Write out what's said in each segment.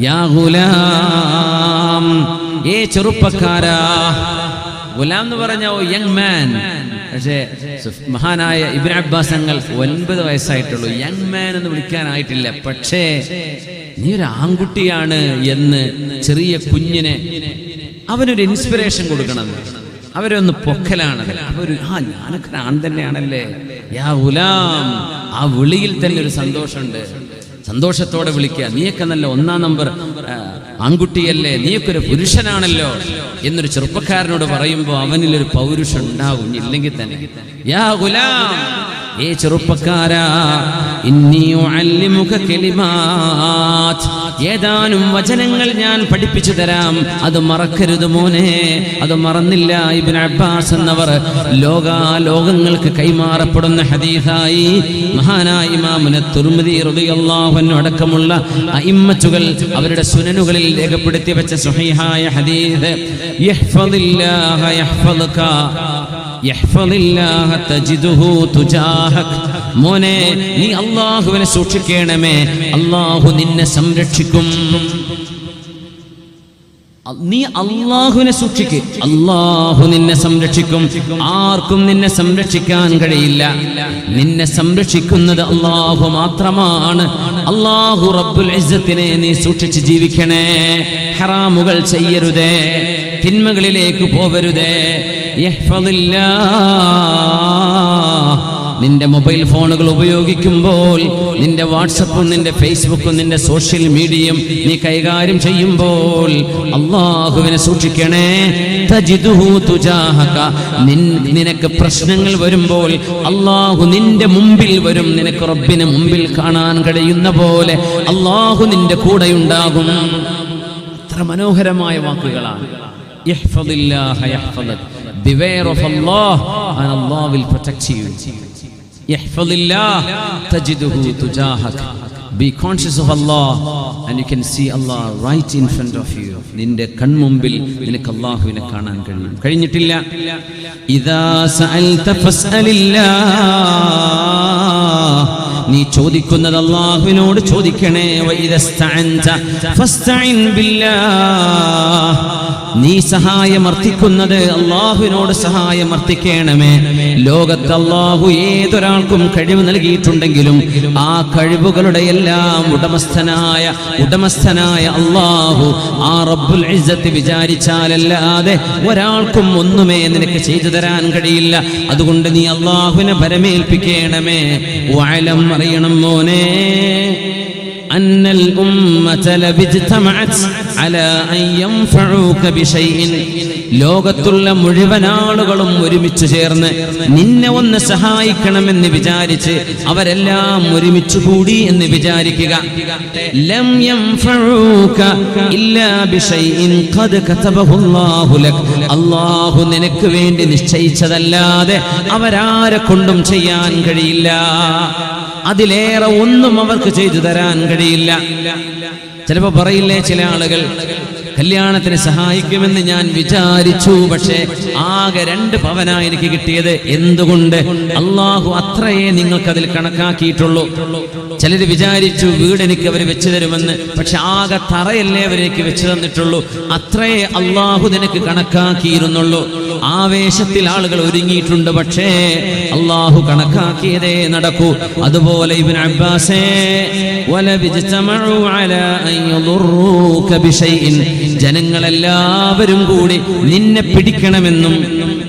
യാ ഗുലാം, ഏ ചെറുപ്പക്കാരാ. ഗുലാം എന്ന് പറഞ്ഞ യങ് മാൻ. പക്ഷേ മഹാനായ ഇബ്നു അബ്ബാസ് തങ്ങൾ 9 വയസ്സായിട്ടുള്ളൂ, യങ് മാൻ എന്ന് വിളിക്കാനായിട്ടില്ല. പക്ഷേ നീ ഒരു ആൺകുട്ടിയാണ് എന്ന് ചെറിയ കുഞ്ഞിനെ അവനൊരു ഇൻസ്പിറേഷൻ കൊടുക്കണം. അവരൊന്ന് പൊക്കലാണത്. അവര് ഞാനൊക്കെ ആൺ തന്നെയാണല്ലേ, യാ ഗുലാം. ആ വിളിയിൽ തന്നെ ഒരു സന്തോഷമുണ്ട്. സന്തോഷത്തോടെ വിളിക്കുക. നീയൊക്കെ നല്ല 1-ാം നമ്പർ ആൺകുട്ടിയല്ലേ, നീയൊക്കെ ഒരു പുരുഷനാണല്ലോ എന്നൊരു ചെറുപ്പക്കാരനോട് പറയുമ്പോൾ അവനിലൊരു പൗരുഷം ഉണ്ടാവും. ഇല്ലെങ്കിൽ തന്നെ യാ ഗുലാം, ഏ ചെറുപ്പക്കാരാ, ഇന്നി ഉഅല്ലിമുക കലിമാത്ത്, ഏതാനും വചനങ്ങൾ ഞാൻ പഠിപ്പിച്ചു തരാം, അത് മറക്കരുത് മോനെ. അത് മറന്നില്ല ഇബ്നു അബ്ബാസ് എന്നവർ ലോകങ്ങൾക്ക് കൈമാറപ്പെടുന്ന ഹദീസായി മഹാനായ ഇമാമുന തുർമിദി റളിയല്ലാഹു അൻഹു അടക്കമുള്ള അഇമ്മത്തുകൾ അവരുടെ സുനനുകളിൽ രേഖപ്പെടുത്തി വെച്ച സ്വഹീഹായ ഹദീസ്, യഹ്ഫദില്ലാഹ യഹ്ഫദുക യഹ്ഫദില്ലാഹ തജിദുഹു തുജാഹക്. മോനെ, നീ അല്ലാഹുവിനെ സൂക്ഷിക്കണമേ, അല്ലാഹു നിന്നെ സംരക്ഷിക്കും. നീ അല്ലാഹുവിനെ സൂക്ഷിക്ക്, അല്ലാഹു നിന്നെ സംരക്ഷിക്കും. ആർക്കും നിന്നെ സംരക്ഷിക്കാൻ കഴിയില്ല. നിന്നെ സംരക്ഷിക്കുന്നത് അല്ലാഹു മാത്രമാണ്. അല്ലാഹു റബ്ബുൽ ഇസ്സത്തിനെ നീ സൂക്ഷിച്ച് ജീവിക്കണേ. ഹറാമുകൾ ചെയ്യരുതേ, തിന്മകളിലേക്ക് പോവരുതേ. നിന്റെ മൊബൈൽ ഫോണുകൾ ഉപയോഗിക്കുമ്പോൾ, നിന്റെ വാട്സപ്പും നിന്റെ ഫേസ്ബുക്കും നിന്റെ സോഷ്യൽ മീഡിയയും നീ കൈകാര്യം ചെയ്യുമ്പോൾ അല്ലാഹുവിനെ സൂക്ഷിക്കണേ. തജിദുഹു തുജാഹക, നിനക്ക് പ്രശ്നങ്ങൾ വരുമ്പോൾ അല്ലാഹു നിന്റെ മുമ്പിൽ വരും. നിനക്ക് റബ്ബിനെ മുമ്പിൽ കാണാൻ കഴിയുന്ന പോലെ അല്ലാഹു നിന്റെ കൂടെയുണ്ടാകും. എത്ര മനോഹരമായ വാക്കുകളാണ്. യഹ്ഫദില്ലാഹ യഹ്ഫദക്. Beware of Allah and Allah will protect you. Yahfazillah tajiduhu tujahak. Be conscious of Allah and you can see Allah right in front of you. നിന്റെ കൺമുമ്പിൽ നിനക്ക് അല്ലാഹുവിനെ കാണാൻ കഴിയും. കഴിഞ്ഞിട്ടില്ല. ഇദാ സഅൽത ഫസ്അലില്ലാഹ്, നീ ചോദിക്കുന്നത് അല്ലാഹുവിനോട് ചോദിക്കണേ. വഇദസ്തഅൻത ഫസ്തഇൻ ബില്ലാഹ്, നീ സഹായമർത്ഥിക്കുന്നത് അല്ലാഹുവിനോട് സഹായമർത്ഥിക്കണമേ. ലോകത്ത് അല്ലാഹു ഏതൊരാൾക്കും കഴിവ് നൽകിയിട്ടുണ്ടെങ്കിലും ആ കഴിവുകളുടെ എല്ലാം ഉടമസ്ഥനായ അല്ലാഹു, ആ റബ്ബുൽ ഇസ്സത്ത് വിചാരിച്ചാലല്ലാതെ ഒരാൾക്കും ഒന്നുമേ നിനക്ക് ചെയ്തു തരാൻ കഴിയില്ല. അതുകൊണ്ട് നീ അല്ലാഹുവിനെ ഭരമേൽപ്പിക്കണമേ. വഅലം, അറിയണം മോനെ, അന്നൽ ഉമ്മത ലബിജ്തമഅത് അലാ അൻ യൻഫഉക ബിശൈഇൻ, ലോകത്തുള്ള മുഴുവൻ ആളുകളും ഒരുമിച്ച് ചേർന്ന് നിന്നെ ഒന്ന് സഹായിക്കണമെന്ന് വിചാരിച്ച് അവരെല്ലാം ഒരുമിച്ച് കൂടി എന്ന് വിചാരിക്കുക. ലം യൻഫഉക ഇല്ലാ ബിശൈഇൻ ഖദ് കതബഹു അല്ലാഹു ലക്, അല്ലാഹു നിനക്ക് വേണ്ടി നിശ്ചയിച്ചതല്ലാതെ അവരാരെ കൊണ്ടും ചെയ്യാൻ കഴിയില്ല. അതിലേറെ ഒന്നും അവർക്ക് ചെയ്തു തരാൻ കഴിയില്ല. ചിലപ്പോ പറയില്ലേ ചില ആളുകൾ, കല്യാണത്തിന് സഹായിക്കുമെന്ന് ഞാൻ വിചാരിച്ചു, പക്ഷേ ആകെ 2 പവനാണ് എനിക്ക് കിട്ടിയത്. എന്തുകൊണ്ട്? അല്ലാഹു അത്രയേ നിങ്ങൾക്കതിൽ കണക്കാക്കിയിട്ടുള്ളൂ. ചിലർ വിചാരിച്ചു വീട് എനിക്ക് അവർ വെച്ചു തരുമെന്ന്, പക്ഷെ ആകെ തറയല്ലേ അവരേക്ക് വെച്ചു തന്നിട്ടുള്ളൂ. അത്രയേ അല്ലാഹു നിനക്ക് കണക്കാക്കിയിരുന്നുള്ളൂ. ആവേശത്തിൽ ആളുകൾ ഒരുങ്ങിയിട്ടുണ്ട്, പക്ഷേ അല്ലാഹു കണക്കാക്കിയതേ നടക്കൂ. അതുപോലെ ഇബ്നു അബ്ബാസേ, വലബിജ്തമഉ അലാ അൻ യദുറൂക ബിശൈഇൻ, ജനങ്ങളെല്ലാവരും കൂടി നിന്നെ പിടിക്കണമെന്നും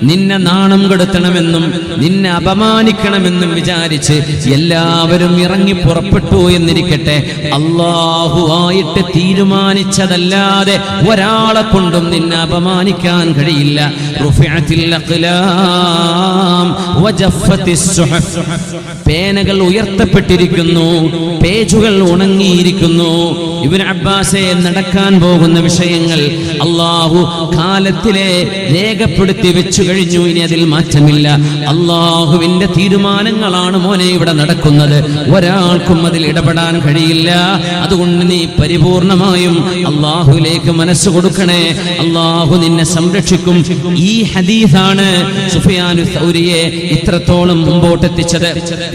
നിന്നെ നാണം കെടുത്തണമെന്നും നിന്നെ അപമാനിക്കണമെന്നും വിചാരിച്ച് എല്ലാവരും ഇറങ്ങി പുറപ്പെട്ടു എന്നിരിക്കട്ടെ, അല്ലാഹു ആയിട്ട് തീരുമാനിച്ചതല്ലാതെ ഒരാളെ കൊണ്ടും നിന്നെ അപമാനിക്കാൻ കഴിയില്ല. റുഫിഅത്തിൽ അഖ്ലാം വജഫത്തിസ് സുഹഫ്, പേനകൾ ഉയർത്തപ്പെട്ടിരിക്കുന്നു, പേജുകൾ ഉണങ്ങിയിരിക്കുന്നു. ഇബ്നു അബ്ബാസെ, നടക്കാൻ പോകുന്ന വിഷയങ്ങൾ അല്ലാഹു കാലത്തിലെ രേഖപ്പെടുത്തി വെച്ചു കഴിഞ്ഞു. ഇനി അതിൽ മാറ്റമില്ല. അല്ലാഹുവിന്റെ തീരുമാനങ്ങളാണ് മോനെ ഇവിടെ നടക്കുന്നത്. ഒരാൾക്കും അതിൽ ഇടപെടാൻ കഴിയില്ല. അതുകൊണ്ട് നീ പരിപൂർണമായും അല്ലാഹുവിലേക്ക് മനസ്സ് കൊടുക്കണേ. അല്ലാഹു നിന്നെ സംരക്ഷിക്കും. ഈ ഹദീസാണ് സുഫിയാൻ സൗരിയെ ഇത്രത്തോളം മുമ്പോട്ടെത്തിച്ചത്.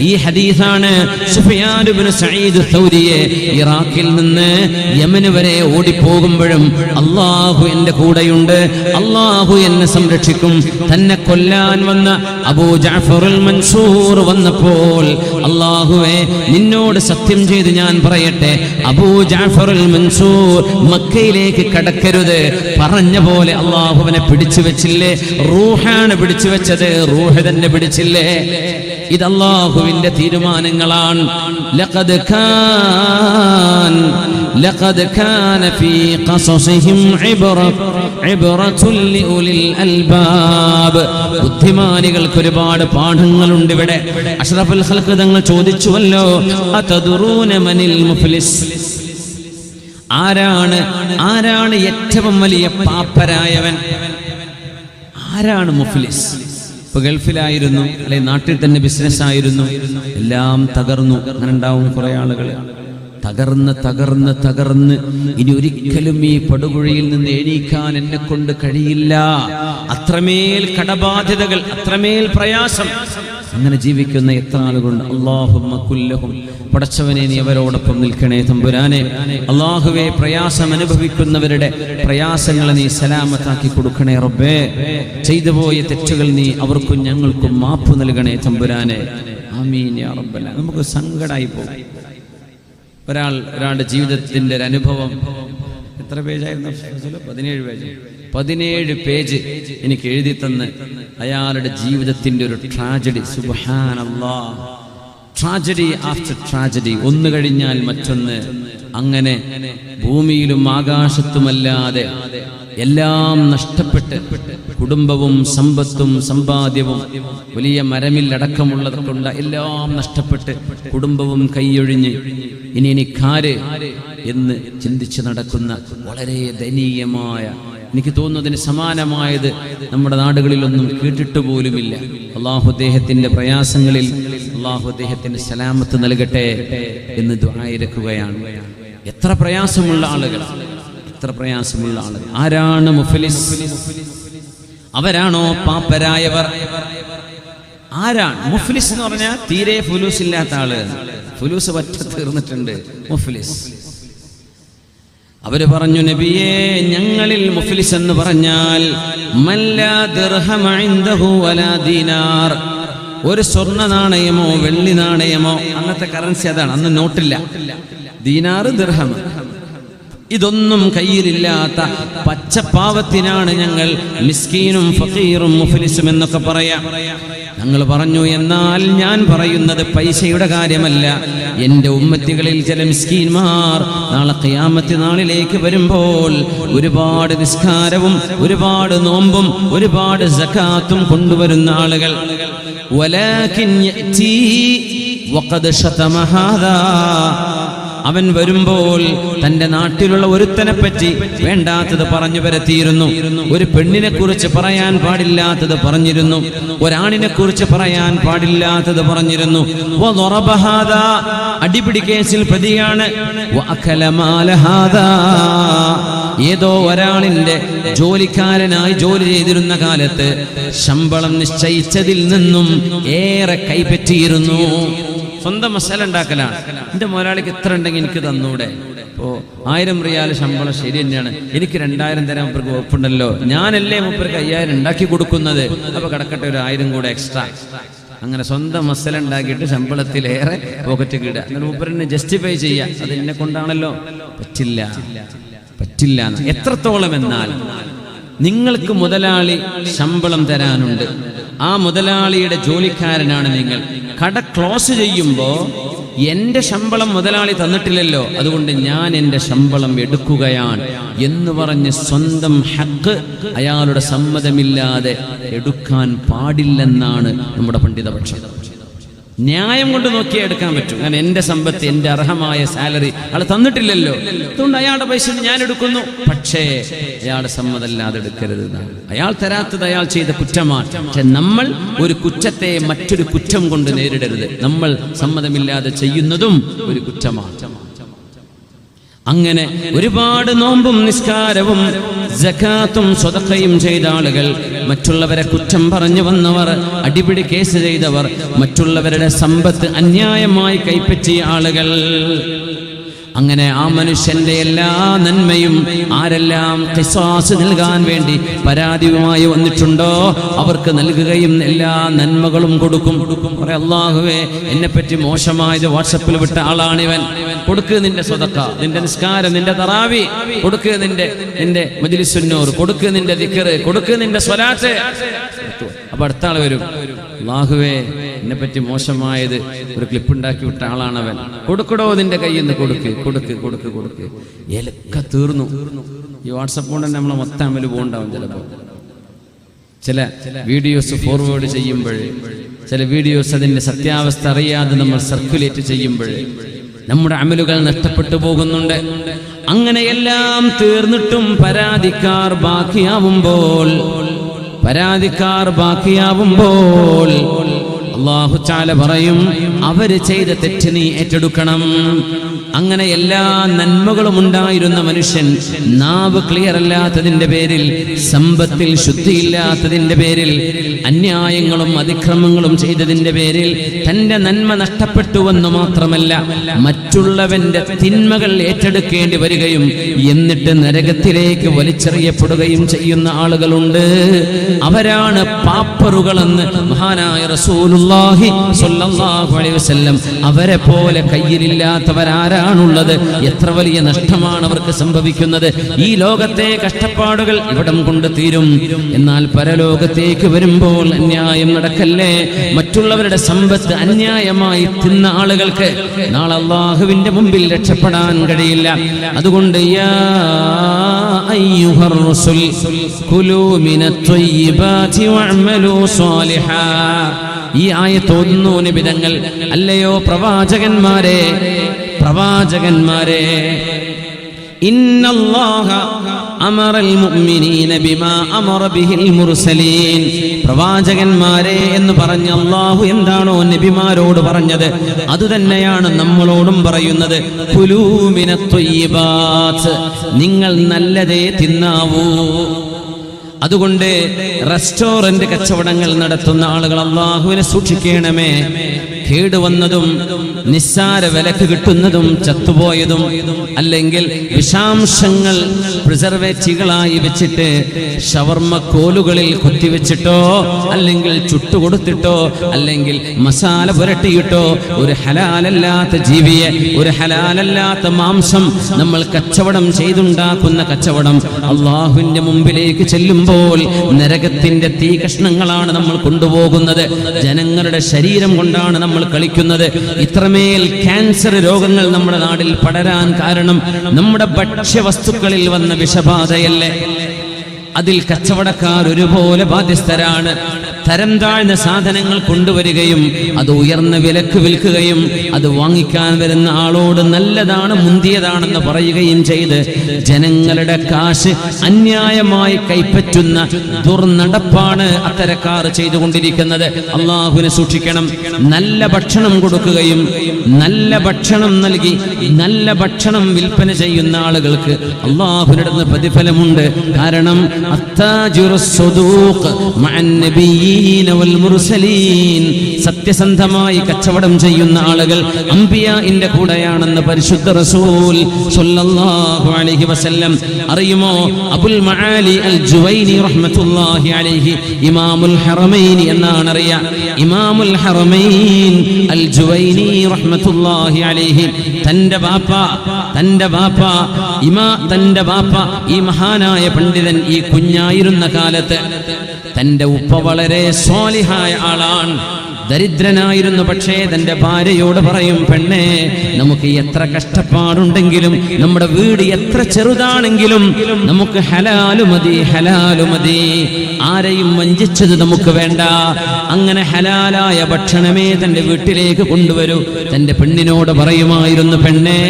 ഈ ഹദീസാണ് സുഫിയാൻ ഇബ്നു സഈദ് സൗരിയെ ഇറാഖിൽ നിന്ന് യമന് വരെ ഓടിപ്പോകുമ്പോഴും അല്ലാഹു എന്റെ കൂടെയുണ്ട്, അല്ലാഹു എന്നെ സംരക്ഷിക്കും. തന്നെ കൊല്ലാൻ വന്ന അബൂ ജഅഫറുൽ മൻസൂർ വന്നപ്പോൾ, അല്ലാഹുവേ നിന്നോട് സത്യം ചെയ്ത് ഞാൻ പറയട്ടെ, അബൂ ജഅഫറുൽ മൻസൂർ മക്കയിലേക്ക് കടക്കരുത്. പറഞ്ഞ പോലെ അല്ലാഹുവിനെ പിടിച്ചു വെച്ചില്ലേ? റൂഹാണ് പിടിച്ചു വെച്ചത്, റൂഹ് തന്നെ പിടിച്ചില്ലേ? ഇത് അല്ലാഹുവിന്റെ തീരുമാനങ്ങളാണ്. ലഖദ് കാന ഫീ ഖസസിഹിം ഇബ്റത്തുൻ ലിഉലിൽ അൽബാബ്. ബുദ്ധിമാനികൾക്ക് ഒരുപാട് പാഠങ്ങളുണ്ട് ഇവിടെ. അഷ്റഫുൽ ഖൽഖ് തങ്ങൾ ചോദിച്ചുവല്ലോ, അതദറൂന മനിൽ മുഫ്ലിസ്? ആരാണ് ഏറ്റവും വലിയ പാപ്പരായവൻ? ആരാണ് മുഫ്ലിസ്? ഇപ്പൊ ഗൾഫിലായിരുന്നു, അല്ലെ നാട്ടിൽ തന്നെ ബിസിനസ് ആയിരുന്നു, എല്ലാം തകർന്നു. അങ്ങനെ ഉണ്ടാവും കുറെ ആളുകൾ. തകർന്ന് ഇനി ഒരിക്കലും ഈ പടുകുഴിയിൽ നിന്ന് എണീക്കാൻ എന്നെ കൊണ്ട് കഴിയില്ല, അത്രമേൽ കടബാധ്യതകൾ, അത്രമേൽ പ്രയാസം. അങ്ങനെ ജീവിക്കുന്ന എത്ര ആളുകളുണ്ട്. അല്ലാഹുമ്മ കുല്ലഹും, പടച്ചവനെ നീ അവരോടൊപ്പം നിൽക്കണേ തമ്പുരാനെ. അല്ലാഹുവേ പ്രയാസം അനുഭവിക്കുന്നവരുടെ പ്രയാസങ്ങളെ നീ സലാമത്താക്കി കൊടുക്കണേ റബ്ബേ. ചെയ്തു പോയ തെറ്റുകൾ നീ അവർക്കും ഞങ്ങൾക്കും മാപ്പ് നൽകണേ തമ്പുരാനെ. ആമീൻ യാ റബ്ബൽ ആലമീൻ. നമുക്ക് സങ്കടമായി പോകും. ഒരാളുടെ ജീവിതത്തിന്റെ ഒരു അനുഭവം. എത്ര പേജായിരുന്നു? 17 പേജ്. 17 പേജ് എനിക്ക് എഴുതി തന്ന് അയാളുടെ ജീവിതത്തിന്റെ ഒരു ട്രാജഡി. സുബ്ഹാനല്ലാഹ്, ട്രാജഡി ആഫ്റ്റർ ട്രാജഡി, ഒന്ന് കഴിഞ്ഞാൽ മറ്റൊന്ന്. അങ്ങനെ ഭൂമിയിലും ആകാശത്തുമല്ലാതെ എല്ലാം നഷ്ടപ്പെട്ട്, കുടുംബവും സമ്പത്തും സമ്പാദ്യവും വലിയ മരമില്ലടക്കമുള്ളതൊക്കെ ഉണ്ട്, എല്ലാം നഷ്ടപ്പെട്ട് കുടുംബവും കൈയൊഴിഞ്ഞ് ഇനി എനിക്കാര് എന്ന് ചിന്തിച്ച് നടക്കുന്ന വളരെ ദയനീയമായ, എനിക്ക് തോന്നുന്നതിന് സമാനമായത് നമ്മുടെ നാടുകളിലൊന്നും കേട്ടിട്ട് പോലുമില്ല. അള്ളാഹു അദ്ദേഹത്തിന്റെ പ്രയാസങ്ങളിൽ അള്ളാഹു അദ്ദേഹത്തിന് സലാമത്ത് നൽകട്ടെ എന്ന് ദുആയിരക്കുകയാണ്. എത്ര പ്രയാസമുള്ള ആളുകൾ, എത്ര പ്രയാസമുള്ള ആളുകൾ. ആരാണ് മുഫ്ലിസ്? അവരാണോ പാപ്പരായവർ? ആരാണ് മുഫ്ലിസ് എന്ന് പറഞ്ഞാൽ? തീരെ ഫുലൂസ് ഇല്ലാത്ത ആള്, ഫുലൂസ് പറ്റ തീർന്നിട്ടുണ്ട് മുഫ്ലിസ്. അവര് പറഞ്ഞു, നബിയേ, ഞങ്ങളിൽ മുഫ്ലിസ് എന്ന് പറഞ്ഞാൽ മല്ലാ ദിർഹമ ഇൻദഹു വലാ ദീനാർ, ഒരു സ്വർണ്ണ നാണയമോ വെള്ളി നാണയമോ, അന്നത്തെ കറൻസി അതാണ്, അന്ന് നോട്ടില്ല, ദീനാർ ദിർഹം, ഇതൊന്നും കയ്യിലില്ലാത്ത പച്ചപ്പാവത്തിനാണ് ഞങ്ങൾ മിസ്കീനും ഫഖീറും മുഫ്ലിസും എന്നൊക്കെ പറയാം. ഞങ്ങൾ പറഞ്ഞു, എന്നാൽ ഞാൻ പറയുന്നത് പൈസയുടെ കാര്യമല്ല. എൻ്റെ ഉമ്മത്തികളിൽ ചില മിസ്കീന്മാർ നാളെ ഖിയാമത്ത് നാളിലേക്ക് വരുമ്പോൾ ഒരുപാട് നിസ്കാരവും ഒരുപാട് നോമ്പും ഒരുപാട് സകാത്തും കൊണ്ടുവരുന്ന ആളുകൾ. വലാകിൻ യഅതി വഖദ് ശതമ ഹാദാ, അവൻ വരുമ്പോൾ തന്റെ നാട്ടിലുള്ള ഒരുത്തനെ പറ്റി വേണ്ടാത്തത് പറഞ്ഞു വരത്തിയിരുന്നു, ഒരു പെണ്ണിനെ കുറിച്ച് പറയാൻ പാടില്ലാത്തത് പറഞ്ഞിരുന്നു, ഒരാണിനെ കുറിച്ച് പറയാൻ പാടില്ലാത്തത് പറഞ്ഞിരുന്നു. അടിപിടി കേസിൽ പ്രതിയാണ്. ഏതോ ഒരാളിന്റെ ജോലിക്കാരനായി ജോലി ചെയ്തിരുന്ന കാലത്ത് ശമ്പളം നിശ്ചയിച്ചതിൽ നിന്നും ഏറെ കൈപ്പറ്റിയിരുന്നു. സ്വന്തം മസാല ഉണ്ടാക്കലാണ്. എന്റെ മുതലാളിക്ക് എത്ര ഉണ്ടെങ്കിൽ എനിക്ക് തന്നൂടെ? ഇപ്പോ 1000 റിയാൽ ശമ്പളം ശരി തന്നെയാണ്, എനിക്ക് 2000 തരാൻ മുപ്പർക്ക് ഒപ്പുണ്ടല്ലോ, ഞാനല്ലേ മുപ്പർക്ക് 5000 ഉണ്ടാക്കി കൊടുക്കുന്നത്, അപ്പൊ കിടക്കട്ടെ ഒരു 1000 കൂടെ എക്സ്ട്രാ. അങ്ങനെ സ്വന്തം മസാല ഉണ്ടാക്കിയിട്ട് ശമ്പളത്തിലേറെ പോക്കറ്റ് കിടുക, എന്നിട്ട് മുപ്പരിനെ ജസ്റ്റിഫൈ ചെയ്യുക, അത് എന്നെ കൊണ്ടാണല്ലോ. പറ്റില്ല. എത്രത്തോളം എന്നാൽ, നിങ്ങൾക്ക് മുതലാളി ശമ്പളം തരാനുണ്ട്, ആ മുതലാളിയുടെ ജോലിക്കാരനാണ് നിങ്ങൾ. കട ക്ലോസ് ചെയ്യുമ്പോൾ എന്റെ ശമ്പളം മുതലാളി തന്നിട്ടില്ലല്ലോ, അതുകൊണ്ട് ഞാൻ എന്റെ ശമ്പളം എടുക്കുകയാണ് എന്ന് പറഞ്ഞ് സ്വന്തം ഹക്ക് അയാളുടെ സമ്മതമില്ലാതെ എടുക്കാൻ പാടില്ലെന്നാണ് നമ്മുടെ പണ്ഡിതപക്ഷം. ന്യായം കൊണ്ട് നോക്കിയാൽ എടുക്കാൻ പറ്റും. കാരണം എന്റെ സമ്പത്ത്, എന്റെ അർഹമായ സാലറി അയാൾ തന്നിട്ടില്ലല്ലോ, അതുകൊണ്ട് അയാളുടെ പൈസ ഞാൻ എടുക്കുന്നു. പക്ഷേ അയാളുടെ സമ്മതമല്ലാതെ എടുക്കരുത്. അയാൾ തരാത്തത് അയാൾ ചെയ്ത കുറ്റമാണ്. പക്ഷെ നമ്മൾ ഒരു കുറ്റത്തെ മറ്റൊരു കുറ്റം കൊണ്ട് നേരിടരുത്. നമ്മൾ സമ്മതമില്ലാതെ ചെയ്യുന്നതും ഒരു കുറ്റമാണ്. അങ്ങനെ ഒരുപാട് നോമ്പും നിസ്കാരവും സകാത്തും സ്വതക്കയും ചെയ്ത ആളുകൾ, മറ്റുള്ളവരെ കുറ്റം പറഞ്ഞു വന്നവർ, അടിപിടി കേസ് ചെയ്തവർ, മറ്റുള്ളവരുടെ സമ്പത്ത് അന്യായമായി കൈപ്പറ്റിയ ആളുകൾ, അങ്ങനെ ആ മനുഷ്യന്റെ എല്ലാ നന്മയും ആരെല്ലാം ഖിസാസ് നൽകാൻ വേണ്ടി പരാതിയുമായി വന്നിട്ടുണ്ടോ അവർക്ക് നൽകുകയും എല്ലാ നന്മകളും കൊടുക്കും. അല്ലാഹുവേ, എന്നെപ്പറ്റി മോശമായത് വാട്സപ്പിൽ വിട്ട ആളാണിവൻ, കൊടുക്ക് നിന്റെ സ്വതക്ക, നിന്റെ നിസ്കാരം, നിന്റെ തറാവി, കൊടുക്ക് നിന്റെ മജ്ലിസുന്നൂർ, കൊടുക്ക് നിന്റെ ദിക്ർ, കൊടുക്ക് നിന്റെ സ്വലാത്ത്. അപ്പൊ അടുത്ത ആൾ വരും, അല്ലാഹുവേ, എന്നെപ്പറ്റി മോശമായത് ഒരു ക്ലിപ്പ് ഉണ്ടാക്കി വിട്ട ആളാണവൻ, കൊടുക്കടോ നിന്റെ കയ്യിൽ നിന്ന്, കൊടുക്ക് കൊടുക്ക് കൊടുക്ക് കൊടുക്ക്. എലക്ക തീർന്നു. ഈ വാട്സപ്പ് കൊണ്ട് തന്നെ നമ്മളെ മൊത്തം അമല് പോകണ്ടാവും. ചിലപ്പോൾ ചില വീഡിയോസ് ഫോർവേഡ് ചെയ്യുമ്പോൾ, ചില വീഡിയോസ് അതിന്റെ സത്യാവസ്ഥ അറിയാതെ നമ്മൾ സർക്കുലേറ്റ് ചെയ്യുമ്പോൾ നമ്മുടെ അമലുകൾ നഷ്ടപ്പെട്ടു പോകുന്നുണ്ട്. അങ്ങനെയെല്ലാം തീർന്നിട്ടും പരാതിക്കാർ ബാക്കിയാവുമ്പോൾ അല്ലാഹു തആല പറയും, അവര് ചെയ്ത തെറ്റ് നീ ഏറ്റെടുക്കണം. അങ്ങനെ എല്ലാ നന്മകളും ഉണ്ടായിരുന്ന മനുഷ്യൻ നാവ് ക്ലിയർ അല്ലാത്തതിന്റെ പേരിൽ, സമ്പത്തിൽ ശുദ്ധിയില്ലാത്തതിന്റെ പേരിൽ, അന്യായങ്ങളും അതിക്രമങ്ങളും ചെയ്തതിന്റെ പേരിൽ തന്റെ നന്മ നഷ്ടപ്പെട്ടുവെന്ന് മാത്രമല്ല, മറ്റുള്ളവന്റെ തിന്മകൾ ഏറ്റെടുക്കേണ്ടി വരികയും എന്നിട്ട് നരകത്തിലേക്ക് വലിച്ചെറിയപ്പെടുകയും ചെയ്യുന്ന ആളുകളുണ്ട്. അവരാണ് പാപ്പറുകളെന്ന് മഹാനായ റസൂലുള്ളാഹി സ്വല്ലല്ലാഹു അലൈഹി വസല്ലം അവരെ പോലെ കയ്യിലില്ലാത്തവരാരാണുള്ളത്? എത്ര വലിയ നഷ്ടമാണ് അവർക്ക് സംഭവിക്കുന്നത്. ഈ ലോകത്തെ കഷ്ടപ്പാടുകൾ ഇവിടം കൊണ്ട് തീരും, എന്നാൽ പരലോകത്തേക്ക് വരുമ്പോൾ അന്യായം നടക്കല്ലേ. മറ്റുള്ളവരുടെ സമ്പത്ത് അന്യായമായി തിന്ന ആളുകൾക്ക് നാളെ അല്ലാഹുവിന്റെ മുമ്പിൽ രക്ഷപ്പെടാൻ കഴിയില്ല. അതുകൊണ്ട് യാ അയ്യുഹർ റസൂൽ കുലൂ മിനത് ത്വയ്യിബാതി വഅമലൂ സ്വാലിഹാ. ഈ ആയത്ത് ഓതുന്നു നബി തങ്ങൾ, അല്ലയോ പ്രവാചകന്മാരെ, ഇന്നല്ലാഹ അമറൽ മുഅ്മിനീന ബിമാ അമറ ബിഹിൽ മുർസലീൻ. പ്രവാചകന്മാരെ എന്ന് പറഞ്ഞ അല്ലാഹു എന്താണോ നബിമാരോട് പറഞ്ഞത് അതുതന്നെയാണ് നമ്മളോടും പറയുന്നത്. കുലൂ മിനത് ത്വയ്യിബാത്ത്, നിങ്ങൾ നല്ലതേ തിന്നാവൂ. അതുകൊണ്ട് റെസ്റ്റോറന്റ് കച്ചവടങ്ങൾ നടത്തുന്ന ആളുകൾ അല്ലാഹുവിനെ സൂക്ഷിക്കണമേ. കേടുവന്നതും നിസ്സാര വിലക്ക് കിട്ടുന്നതും ചത്തുപോയതും അല്ലെങ്കിൽ വിഷാംശങ്ങൾ പ്രിസർവേറ്റീവുകളായി വെച്ചിട്ട് ഷവർമ്മ കോലുകളിൽ കുത്തിവെച്ചിട്ടോ അല്ലെങ്കിൽ ചുട്ടുകൊടുത്തിട്ടോ അല്ലെങ്കിൽ മസാല പുരട്ടിയിട്ടോ ഒരു ഹലാലല്ലാത്ത ജീവിയെ, ഒരു ഹലാലല്ലാത്ത മാംസം നമ്മൾ കച്ചവടം ചെയ്തുണ്ടാക്കുന്ന കച്ചവടം അല്ലാഹുവിന്റെ മുമ്പിലേക്ക് ചെല്ലുമ്പോൾ നരകത്തിന്റെ തീ കഷ്ണങ്ങളാണ് നമ്മൾ കൊണ്ടുപോകുന്നത്. ജനങ്ങളുടെ ശരീരം കൊണ്ടാണ് നമ്മൾ കളിക്കുന്നത്. ഇത്രമേൽ ക്യാൻസർ രോഗങ്ങൾ നമ്മുടെ നാട്ടിൽ പടരാൻ കാരണം നമ്മുടെ ഭക്ഷ്യവസ്തുക്കളിൽ വന്ന വിഷബാധയല്ലേ? അതിൽ കച്ചവടക്കാർ ഒരുപോലെ ബാധ്യസ്ഥരാണ്. തരം താഴ്ന്ന സാധനങ്ങൾ കൊണ്ടുവരികയും അത് ഉയർന്ന വിലക്ക് വിൽക്കുകയും അത് വാങ്ങിക്കാൻ വരുന്ന ആളോട് നല്ലതാണ്, മുന്തിയതാണെന്ന് പറയുകയും ചെയ്ത് ജനങ്ങളുടെ കാശ് അന്യായമായി കൈപ്പറ്റുന്ന ദുർനടപ്പാണ് അത്തരക്കാർ ചെയ്തുകൊണ്ടിരിക്കുന്നത്. അല്ലാഹുവിനെ സൂക്ഷിക്കണം. നല്ല ഭക്ഷണം കൊടുക്കുകയും നല്ല ഭക്ഷണം നൽകി നല്ല ഭക്ഷണം വിൽപ്പന ചെയ്യുന്ന ആളുകൾക്ക് അല്ലാഹുവിന്റെ പ്രതിഫലമുണ്ട്. കാരണം സത്യസന്ധമായി കച്ചവടം ചെയ്യുന്ന ആളുകൾ അംബിയാഇന്റെ കൂടെയാണെന്ന് പരിശുദ്ധ റസൂൽ സ്വല്ലല്ലാഹു അലൈഹി വസല്ലം. അറിയുമോ, അബുൽ മആലി അൽ ജുവൈനി റഹ്മത്തുള്ളാഹി അലൈഹി ഇമാമുൽ ഹറമൈൻ എന്നാണ് അറിയാം. ഇമാമുൽ ഹറമൈൻ അൽ ജുവൈനി റഹ്മത്തുള്ളാഹി അലൈഹി തന്റെ ബാപ്പ ഈ മഹാനായ പണ്ഡിതൻ ഈ കുഞ്ഞായിരുന്ന കാലത്ത് തന്റെ ഉപ്പ വളരെ സ്വാലിഹായ ആളാണ്, ദരിദ്രനായിരുന്നു. പക്ഷേ തന്റെ ഭാര്യയോട് പറയും, പെണ്ണേ, നമുക്ക് എത്ര കഷ്ടപ്പാടുണ്ടെങ്കിലും നമ്മുടെ വീട് എത്ര ചെറുതാണെങ്കിലും നമുക്ക് ഹലാലു മതി, ആരെയും വഞ്ചിച്ചത് നമുക്ക് വേണ്ട. അങ്ങനെ ഹലാലായ ഭക്ഷണമേ തന്റെ വീട്ടിലേക്ക് കൊണ്ടുവരൂ. തന്റെ പെണ്ണിനോട് പറയുമായിരുന്നു, പെണ്ണേ,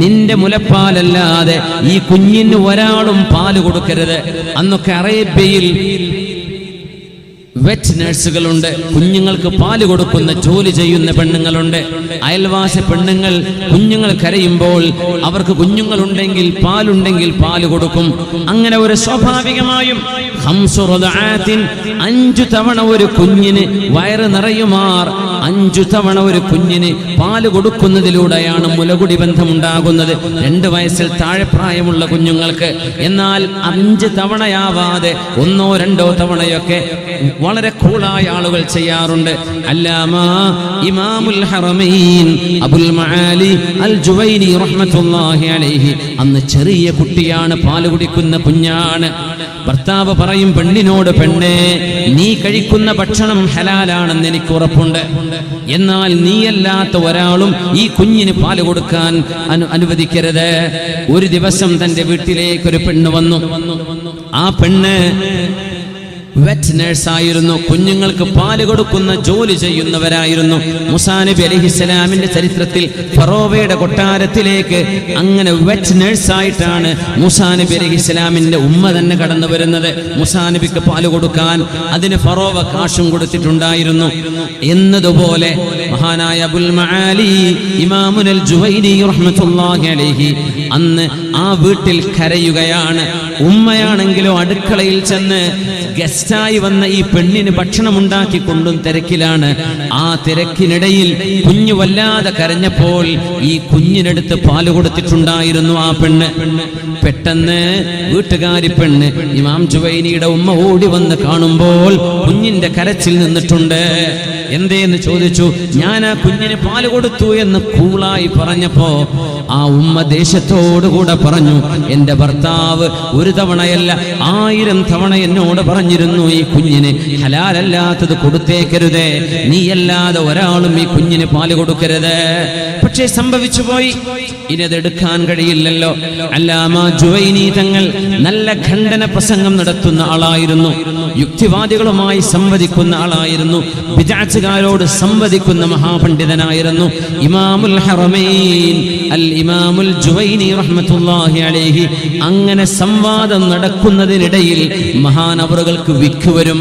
നിന്റെ മുലപ്പാലല്ലാതെ ഈ കുഞ്ഞിന് ഒരാളും പാല് കൊടുക്കരുത്. അന്നൊക്കെ അറേബ്യയിൽ വെറ്റ് നഴ്സുകളുണ്ട്, കുഞ്ഞുങ്ങൾക്ക് പാല് കൊടുക്കുന്ന ജോലി ചെയ്യുന്ന പെണ്ണുങ്ങളുണ്ട്. അയൽവാസി പെണ്ണുങ്ങൾ കുഞ്ഞുങ്ങൾ കരയുമ്പോൾ അവർക്ക് കുഞ്ഞുങ്ങളുണ്ടെങ്കിൽ പാലുണ്ടെങ്കിൽ പാല് കൊടുക്കും. അങ്ങനെ ഒരു സ്വാഭാവികമായും 5 തവണ ഒരു കുഞ്ഞിന് വയറ് നിറയുമാർ 5 തവണ ഒരു കുഞ്ഞിന് പാല് കൊടുക്കുന്നതിലൂടെയാണ് മുലകുടി ബന്ധമുണ്ടാകുന്നത് 2 വയസ്സിൽ താഴെ പ്രായമുള്ള കുഞ്ഞുങ്ങൾക്ക്. എന്നാൽ 5 തവണയാവാതെ 1 or 2 തവണയൊക്കെ വളരെ കൂളായ ആളുകൾ ചെയ്യാറുണ്ട്. അല്ലാമ ഇമാമുൽ ഹറമൈൻ അബുൽ മആലി അൽ ജുവൈനി റഹ്മത്തുള്ളാഹി അലൈഹി അന്ന് ചെറിയ കുട്ടിയാണ്, പാല് കുടിക്കുന്ന കുഞ്ഞാണ്. ഭർത്താവ് പറയും പെണ്ണിനോട്, പെണ്ണേ, നീ കഴിക്കുന്ന ഭക്ഷണം ഹലാലാണെന്ന് എനിക്ക് ഉറപ്പുണ്ട്, എന്നാൽ നീയല്ലാത്ത ഒരാളും ഈ കുഞ്ഞിന് പാല് കൊടുക്കാൻ അനുവദിക്കരുത്. ഒരു ദിവസം തന്റെ വീട്ടിലേക്ക് ഒരു പെണ്ണ് വന്നു. ആ പെണ്ണ് വെറ്റ് നേഴ്സായിരുന്നു, കുഞ്ഞുങ്ങൾക്ക് പാല് കൊടുക്കുന്ന ജോലി ചെയ്യുന്നവരായിരുന്നു. മൂസാ നബി അലൈഹിസ്സലാമിന്റെ ചരിത്രത്തിൽ ഫറോവയുടെ കൊട്ടാരത്തിലേക്ക് അങ്ങനെ വെറ്റ് നേഴ്സായിട്ടാണ് മൂസാ നബി അലൈഹിസ്സലാമിന്റെ ഉമ്മ തന്നെ കടന്നു വരുന്നത്. മൂസാ നബിക്ക് പാല് കൊടുക്കാൻ അതിന് ഫറോവ കാശും കൊടുത്തിട്ടുണ്ടായിരുന്നു. എന്നതുപോലെ മഹാനായ അബുൽ മആലി ഇമാമുൽ ജുവൈനി റഹ്മത്തുള്ളാഹി അലൈഹി അന്ന് ആ വീട്ടിൽ കരയുകയാണ്. ഉമ്മയാണെങ്കിലോ അടുക്കളയിൽ ചെന്ന് ഗസ്റ്റായി വന്ന ഈ പെണ്ണിന് ഭക്ഷണം ഉണ്ടാക്കിക്കൊണ്ടും തിരക്കിലാണ്. ആ തിരക്കിനിടയിൽ കുഞ്ഞു വല്ലാതെ കരഞ്ഞപ്പോൾ ഈ കുഞ്ഞിനെടുത്ത് പാല് കൊടുത്തിട്ടുണ്ടായിരുന്നു ആ പെണ്ണ്. പെട്ടെന്ന് വീട്ടുകാരി പെണ്ണ് ഇമാം ജുവൈനിയുടെ ഉമ്മ ഓടി വന്ന് കാണുമ്പോൾ കുഞ്ഞിന്റെ കരച്ചിൽ നിന്നിട്ടുണ്ട്. എന്തേന്ന് ചോദിച്ചു. ഞാൻ ആ കുഞ്ഞിന് പാല് കൊടുത്തു എന്ന് കൂളായി പറഞ്ഞപ്പോ ആ ഉമ്മ ദേഷ്യത്തോടുകൂടെ പറഞ്ഞു, എന്റെ ഭർത്താവ് 1 തവണയല്ല 1000 തവണ എന്നോട് പറഞ്ഞിരുന്നു, ഈ കുഞ്ഞിന് ഹലാലല്ലാത്തത് കൊടുത്തേക്കരുതേ, നീയല്ലാതെ ഒരാളും ഈ കുഞ്ഞിന് പാല് കൊടുക്കരുത്. പക്ഷേ സംഭവിച്ചു പോയി, ഇനി അതെടുക്കാൻ കഴിയില്ലല്ലോ. അല്ലാമ ജുവൈനി തങ്ങൾ നല്ല ഖണ്ഡന പ്രസംഗം നടത്തുന്ന ആളായിരുന്നു, യുക്തിവാദികളുമായി സംവദിക്കുന്ന ആളായിരുന്നു, ബിദ്അത്തുകാരോട് സംവദിക്കുന്ന മഹാപണ്ഡിതനായിരുന്നു. ഇമാമുൽ ഹറമൈൻ അൽ ഇമാമുൽ ജുവൈനി റഹ്മത്തുള്ളാഹി അലൈഹി അങ്ങനെ സംവാദം നടക്കുന്നതിനിടയിൽ മഹാനവറുകൾക്ക് വിക്ക് വരും,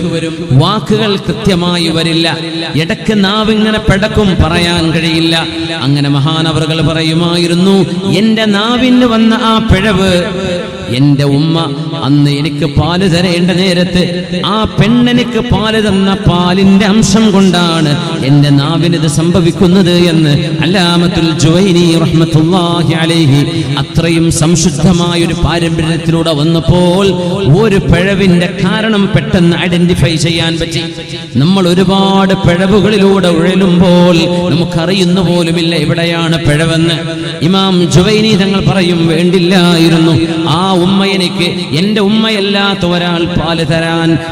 വാക്കുകൾ കൃത്യമായി വരില്ല, ഇടയ്ക്ക് നാവിങ്ങനെ പെടക്കും, പറയാൻ കഴിയില്ല. അങ്ങനെ മഹാനവറുകൾ പറയുമായിരുന്നു, എന്റെ നാവിന് വന്ന ആ പിഴവ് എന്റെ ഉമ്മ അന്ന് എനിക്ക് പാല് തരേണ്ട നേരത്ത് ആ പെണ്ണെനിക്ക് പാല് തന്ന പാലിന്റെ അംശം കൊണ്ടാണ് എന്റെ നാവിനിത് സംഭവിക്കുന്നത് എന്ന് അല്ലാമത്തുൽ ജുവൈനി റഹ്മത്തുള്ളാഹി അലൈഹി അത്രയും സംശുദ്ധമായ ഒരു പാരമ്പര്യത്തിലൂടെ വന്നപ്പോൾ ഒരു പിഴവിന്റെ കാരണം പെട്ടെന്ന് ഐഡന്റിഫൈ ചെയ്യാൻ പറ്റി. നമ്മൾ ഒരുപാട് പിഴവുകളിലൂടെ ഉഴലുമ്പോൾ നമുക്കറിയുന്ന പോലുമില്ല എവിടെയാണ് പിഴവെന്ന്. ഇമാം ജുവൈനി തങ്ങൾ പറയും, വേണ്ടില്ലായിരുന്നു ആ ഉമ്മ എനിക്ക് എന്റെ ഉമ്മയല്ലാത്ത ഒരാൾ പാല്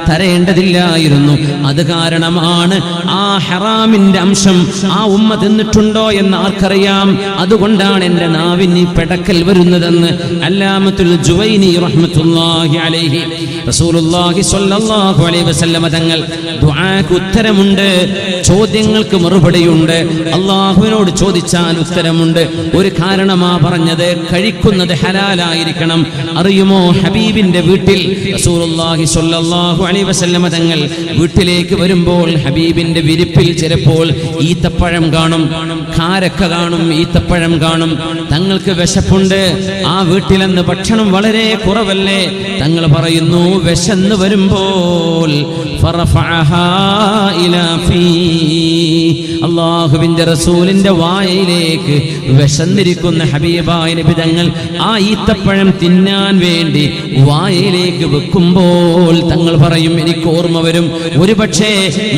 തരേണ്ടതില്ലായിരുന്നു. അത് കാരണമാണ് ആ ഹറാമിന്റെ അംശം ആ ഉമ്മ തിന്നിട്ടുണ്ടോ എന്ന് ആർക്കറിയാം, അതുകൊണ്ടാണ് എന്റെ നാവിന് പെടക്കൽ വരുന്നതെന്ന് അല്ലാമത്തുൽ ജുവൈനി റഹ്മത്തുള്ളാഹി അലൈഹി. റസൂലുള്ളാഹി സ്വല്ലല്ലാഹു അലൈഹി വസല്ലമ തങ്ങൾ ദുആക്ക് ഉത്തരമുണ്ട്, ചോദ്യങ്ങൾക്ക് മറുപടിയുണ്ട്, അല്ലാഹുവിനോട് ചോദിച്ചാൽ ഉത്തരമുണ്ട്. ഒരു കാരണമാ പറഞ്ഞത്, കഴിക്കുന്നത് ഹലാലായിരിക്കണം. അറിയുമോ, ഹബീബിന്റെ വീട്ടിൽ റസൂലുള്ളാഹി സ്വല്ലല്ലാഹു അലൈഹി വസല്ലമ തങ്ങൾ വീട്ടിലേക്ക് വരുമ്പോൾ ഹബീബിന്റെ വിരിപ്പിൽ ചിലപ്പോൾ ഈത്തപ്പഴം കാണും, കാരക്ക കാണും, ഈത്തപ്പഴം കാണും. തങ്ങൾക്ക് വിശപ്പുണ്ട്, ആ വീട്ടിലെന്ന് ഭക്ഷണം വളരെ കുറവല്ലേ. തങ്ങൾ പറയുന്നു, വിശന്ന് വരുമ്പോൾ അല്ലാഹുവിന്റെ റസൂലിന്റെ വായിലേക്ക് വിശന്നിരിക്കുന്ന ഹബീബായ നബി തങ്ങൾ ആ ഈത്തപ്പഴം തിന്നാൻ വേണ്ടി വായിലേക്ക് വെക്കുമ്പോൾ തങ്ങൾ പറയും, എനിക്ക് ഓർമ്മ വരും, ഒരുപക്ഷേ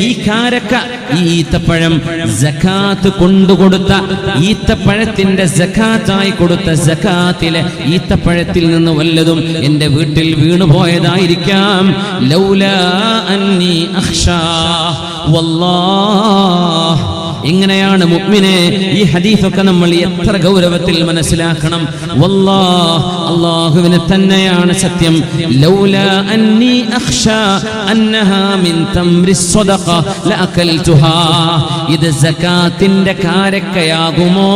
ഈ കാരക്ക, ഈ ഈത്തപ്പഴം സകാത്ത് കൊണ്ടുകൊടുത്ത ഈത്തപ്പഴത്തിന്റെ സകാത്തായി കൊടുത്ത സകാത്തിലെ ഈത്തപ്പഴത്തിൽ നിന്ന് വല്ലതും എന്റെ വീട്ടിൽ വീണുപോയതായിരിക്കാം. ലൗലാ അന്നി അഖ്ശാ വല്ലാഹ് എങ്ങനെയാണ് മുഅ്മിനെ? ഈ ഹദീസൊക്കെ നമ്മൾ എത്ര ഗൗരവത്തിൽ മനസ്സിലാക്കണം. വല്ലാഹ്, അല്ലാഹുവിനെ തന്നെയാണ് സത്യം. ലൗലാ അന്നി അഖ്ശാ അന്നഹാ മിൻ തംരി സ്വദഖ ലഅകൽതുഹാ. ഇത് സകാത്തിന്റെ കാരക്കയാകുമോ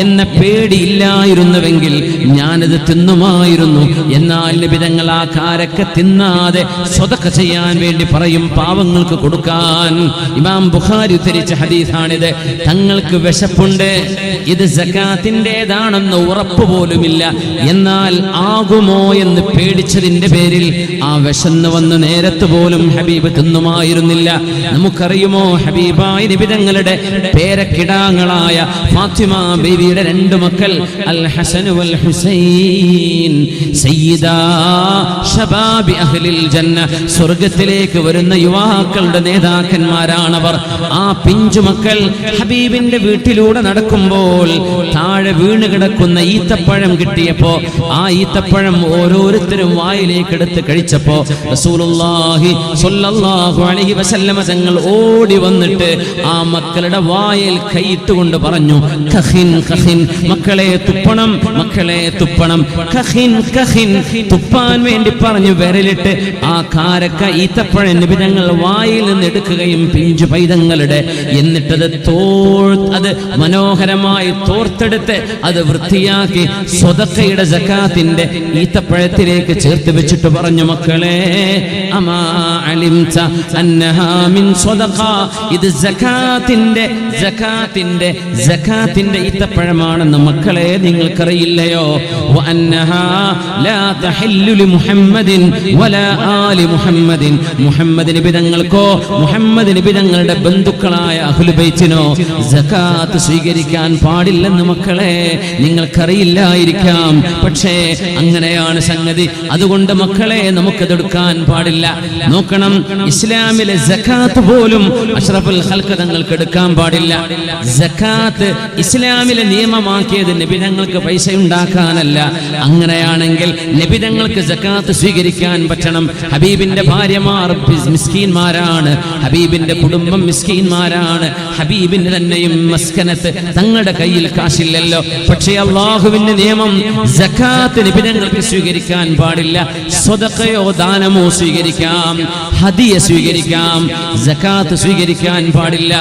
എന്ന പേടിയില്ലായിരുന്നുവെങ്കിൽ ഞാനത് തിന്നുമായിരുന്നു. എന്നാൽ നബി തങ്ങൾ ആ കാരക്ക തിന്നാതെ സ്വദഖ ചെയ്യാൻ വേണ്ടി പറയും, പാവങ്ങൾക്ക് കൊടുക്കാൻ. ഇമാം ബുഖാരി ഉദ്ധരിച്ച ഹദീസാണിത്. തങ്ങൾക്ക് വിശപ്പുണ്ട്, ഇത് സകാത്തിൻ്റെതാണെന്ന് ഉറപ്പ് പോലുമില്ല, എന്നാൽ ആകുമോ എന്ന് പേടിച്ചതിന്റെ പേരിൽ ആ വിശന്ന് വന്ന് നേരത്ത് പോലും ഹബീബ് തിന്നുമായിരുന്നില്ല. നമുക്കറിയുമോ, ഹബീബായ നബി തങ്ങളുടെ പേരക്കിടാങ്ങളായ ഫാത്തിമ ബീവിയുടെ 2 മക്കൾ അൽ ഹസൻ വൽ ഹുസൈൻ, സയ്യിദാ ശബാബി അഹ്ലിൽ ജന്ന, സ്വർഗ്ഗത്തിലേക്ക് വരുന്ന യുവാക്കളുടെ നേതാക്കന്മാരാണവർ. ആ പിഞ്ചുമക്കൾ ഹബീബിന്റെ വീട്ടിലൂടെ നടക്കുമ്പോൾ താഴെ വീണ് കിടക്കുന്ന ഈത്തപ്പഴം കിട്ടിയപ്പോ ആ ഈത്തപ്പഴം ഓരോരുത്തരും വായിലേക്ക് എടുത്ത് കഴിച്ചപ്പോ റസൂലുള്ളാഹി സ്വല്ലല്ലാഹു അലൈഹി വസല്ലമ തങ്ങൾ ഓടി വന്നിട്ട് ആ മക്കളുടെ വായിൽ കൈയിട്ടുകൊണ്ട് പറഞ്ഞു, ഖഖിൻ ഖഖിൻ, മക്കളെ തുപ്പണം, മക്കളെ തുപ്പണം. ഖഖിൻ ഖഖിൻ, തുപ്പാൻ വേണ്ടി പറഞ്ഞു വിരലിട്ട് ആ കാരക്ക ഈത്തപ്പഴം നബി തങ്ങൾ വായിൽ നിന്ന് എടുക്കുകയും പിഞ്ചു പൈതങ്ങളുടെ, എന്നിട്ടത് അത് മനോഹരമായി തോർത്തെടുത്ത് അത് വൃത്തിയാക്കി സ്വദഖയുടെ സകാത്തിന്റെ ഈത്തപ്പഴത്തിലേക്ക് ചേർത്ത് വെച്ചിട്ട് പറഞ്ഞു, മക്കളെ അമാ അലിംത അന്നഹാ മിൻ സ്വദഖ, ഇത് സകാത്തിന്റെ ഈത്തപ്പഴമാണെന്ന് മക്കളെ നിങ്ങൾക്കറിയില്ലയോ? വഅന്നഹാ ലാ തഹില്ലു ലി മുഹമ്മദിൻ വലാ ആലി മുഹമ്മദിൻ, മുഹമ്മദ് നബി തങ്ങൾക്കോ മുഹമ്മദ് നബി തങ്ങളുടെ ബന്ധുക്കളായ അഹ്ലു ബൈത്തിനോ സകാത്ത് സ്വീകരിക്കാൻ പാടില്ലെന്ന് മക്കളെ നിങ്ങൾക്കറിയില്ലായിരിക്കാം. പക്ഷേ അങ്ങനെയാണ് സംഗതി. അതുകൊണ്ട് മക്കളെ നമുക്കതെടുക്കാൻ പാടില്ല. നോക്കണം, ഇസ്ലാമിലെ സകാത്ത് പോലും അഷ്റഫുൽ ഖൽഖ് തങ്ങൾക്ക് എടുക്കാൻ പാടില്ല. സകാത്ത് ഇസ്ലാമിലെ നിയമമാക്കിയത് നബി തങ്ങൾക്ക് പൈസ ഉണ്ടാക്കാനല്ല. അങ്ങനെയാണെങ്കിൽ നബി തങ്ങൾക്ക് സകാത്ത് സ്വീകരിക്കാൻ പറ്റണം. ഹബീബിന്റെ ഭാര്യമാർ മിസ്കീന്മാരാണ്, ഹബീബിന്റെ കുടുംബം മിസ്കീന്മാരാണ്, ഹബീബിന് തന്നെയും മസ്കനത്ത് തങ്ങളുടെ കയ്യിൽ കാശില്ലല്ലോ. പക്ഷേ അല്ലാഹുവിന്റെ നിയമം സകാത്ത് നബി തങ്ങൾക്ക് സ്വീകരിക്കാൻ പാടില്ല. സ്വദഖയോ ദാനമോ സ്വീകരിക്കാം, ഹദിയ സ്വീകരിക്കാം, സകാത്ത് സ്വീകരിക്കാൻ പാടില്ല.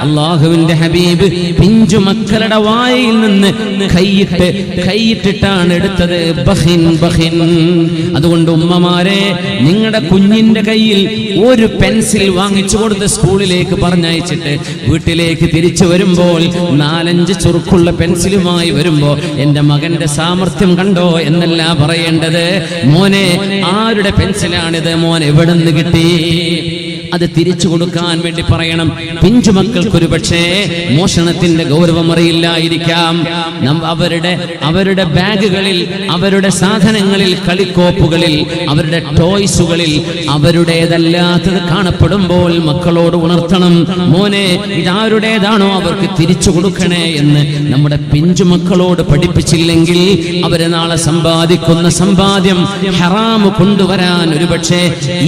അല്ലാഹുവിന്റെ ഹബീബ് പിഞ്ചു മക്കളുടെ വായിൽ നിന്ന് കൈയിട്ടിട്ടാണ് എടുത്തത്. ബഖിൻ ബഖിൻ. അതുകൊണ്ട് ഉമ്മമാരെ, നിങ്ങളുടെ കുഞ്ഞിന്റെ കയ്യിൽ ഒരു പെൻസിൽ വാങ്ങിച്ചു കൊടുത്ത് സ്കൂളിലേക്ക് പറഞ്ഞയച്ചിട്ട് വീട്ടിലേക്ക് തിരിച്ചു വരുമ്പോൾ 4-5 ചുറുക്കുള്ള പെൻസിലുമായി വരുമ്പോ എന്റെ മകന്റെ സാമർത്ഥ്യം കണ്ടോ എന്നല്ല പറയേണ്ടത്. മോനെ, ആരുടെ പെൻസിലാണിത്? മോൻ എവിടെ നിന്ന് കിട്ടി? അത് തിരിച്ചു കൊടുക്കാൻ വേണ്ടി പറയണം. പിഞ്ചുമക്കൾക്കൊരു പക്ഷേ മോഷണത്തിന്റെ ഗൗരവം അറിയില്ലായിരിക്കാം. അവരുടെ ബാഗുകളിൽ, അവരുടെ സാധനങ്ങളിൽ, കളിക്കോപ്പുകളിൽ, അവരുടെ ടോയ്സുകളിൽ അവരുടേതല്ലാത്തത് കാണപ്പെടുമ്പോൾ മക്കളോട് ഉണർത്തണം, മോനെ ഇതാരുടേതാണോ അവർക്ക് തിരിച്ചു കൊടുക്കണേ എന്ന്. നമ്മുടെ പിഞ്ചുമക്കളോട് പഠിപ്പിച്ചില്ലെങ്കിൽ അവരെ നാളെ സമ്പാദിക്കുന്ന സമ്പാദ്യം ഹറാമ് കൊണ്ടുവരാൻ ഒരുപക്ഷെ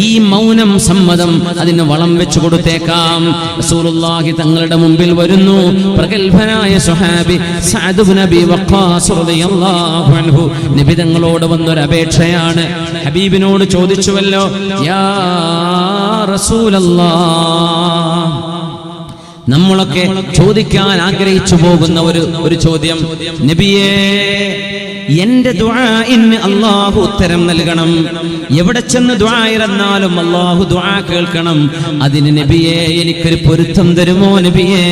ഈ മൗനം സമ്മതം അതിന് വളം വെച്ചു കൊടുത്തേക്കാം. റസൂലുള്ളാഹി തങ്ങളുടെ മുമ്പിൽ വരുന്നു പ്രഗൽഭനായ സ്വഹാബി സഅദ് ഇബ്നു അബീ വഖാസ് റളിയല്ലാഹു അൻഹു. നബി തങ്ങളോട് വന്നൊരു അപേക്ഷയാണ്. ഹബീബിനോട് ചോദിച്ചുവല്ലോ, യാ റസൂലല്ലാഹ്, നമ്മളൊക്കെ ചോദിക്കാൻ ആഗ്രഹിച്ചു പോകുന്ന ഒരു ചോദ്യം, നബിയേ, എന്റെ ദുആഇന് അല്ലാഹു ഉത്തരം നൽകണം. എവിടെ ചെന്ന് ദുആ ഇറന്നാലും അല്ലാഹു ദുആ കേൾക്കണം. അതിന് നബിയേ എനിക്കൊരു പൊരുത്തം തരുമോ നബിയേ?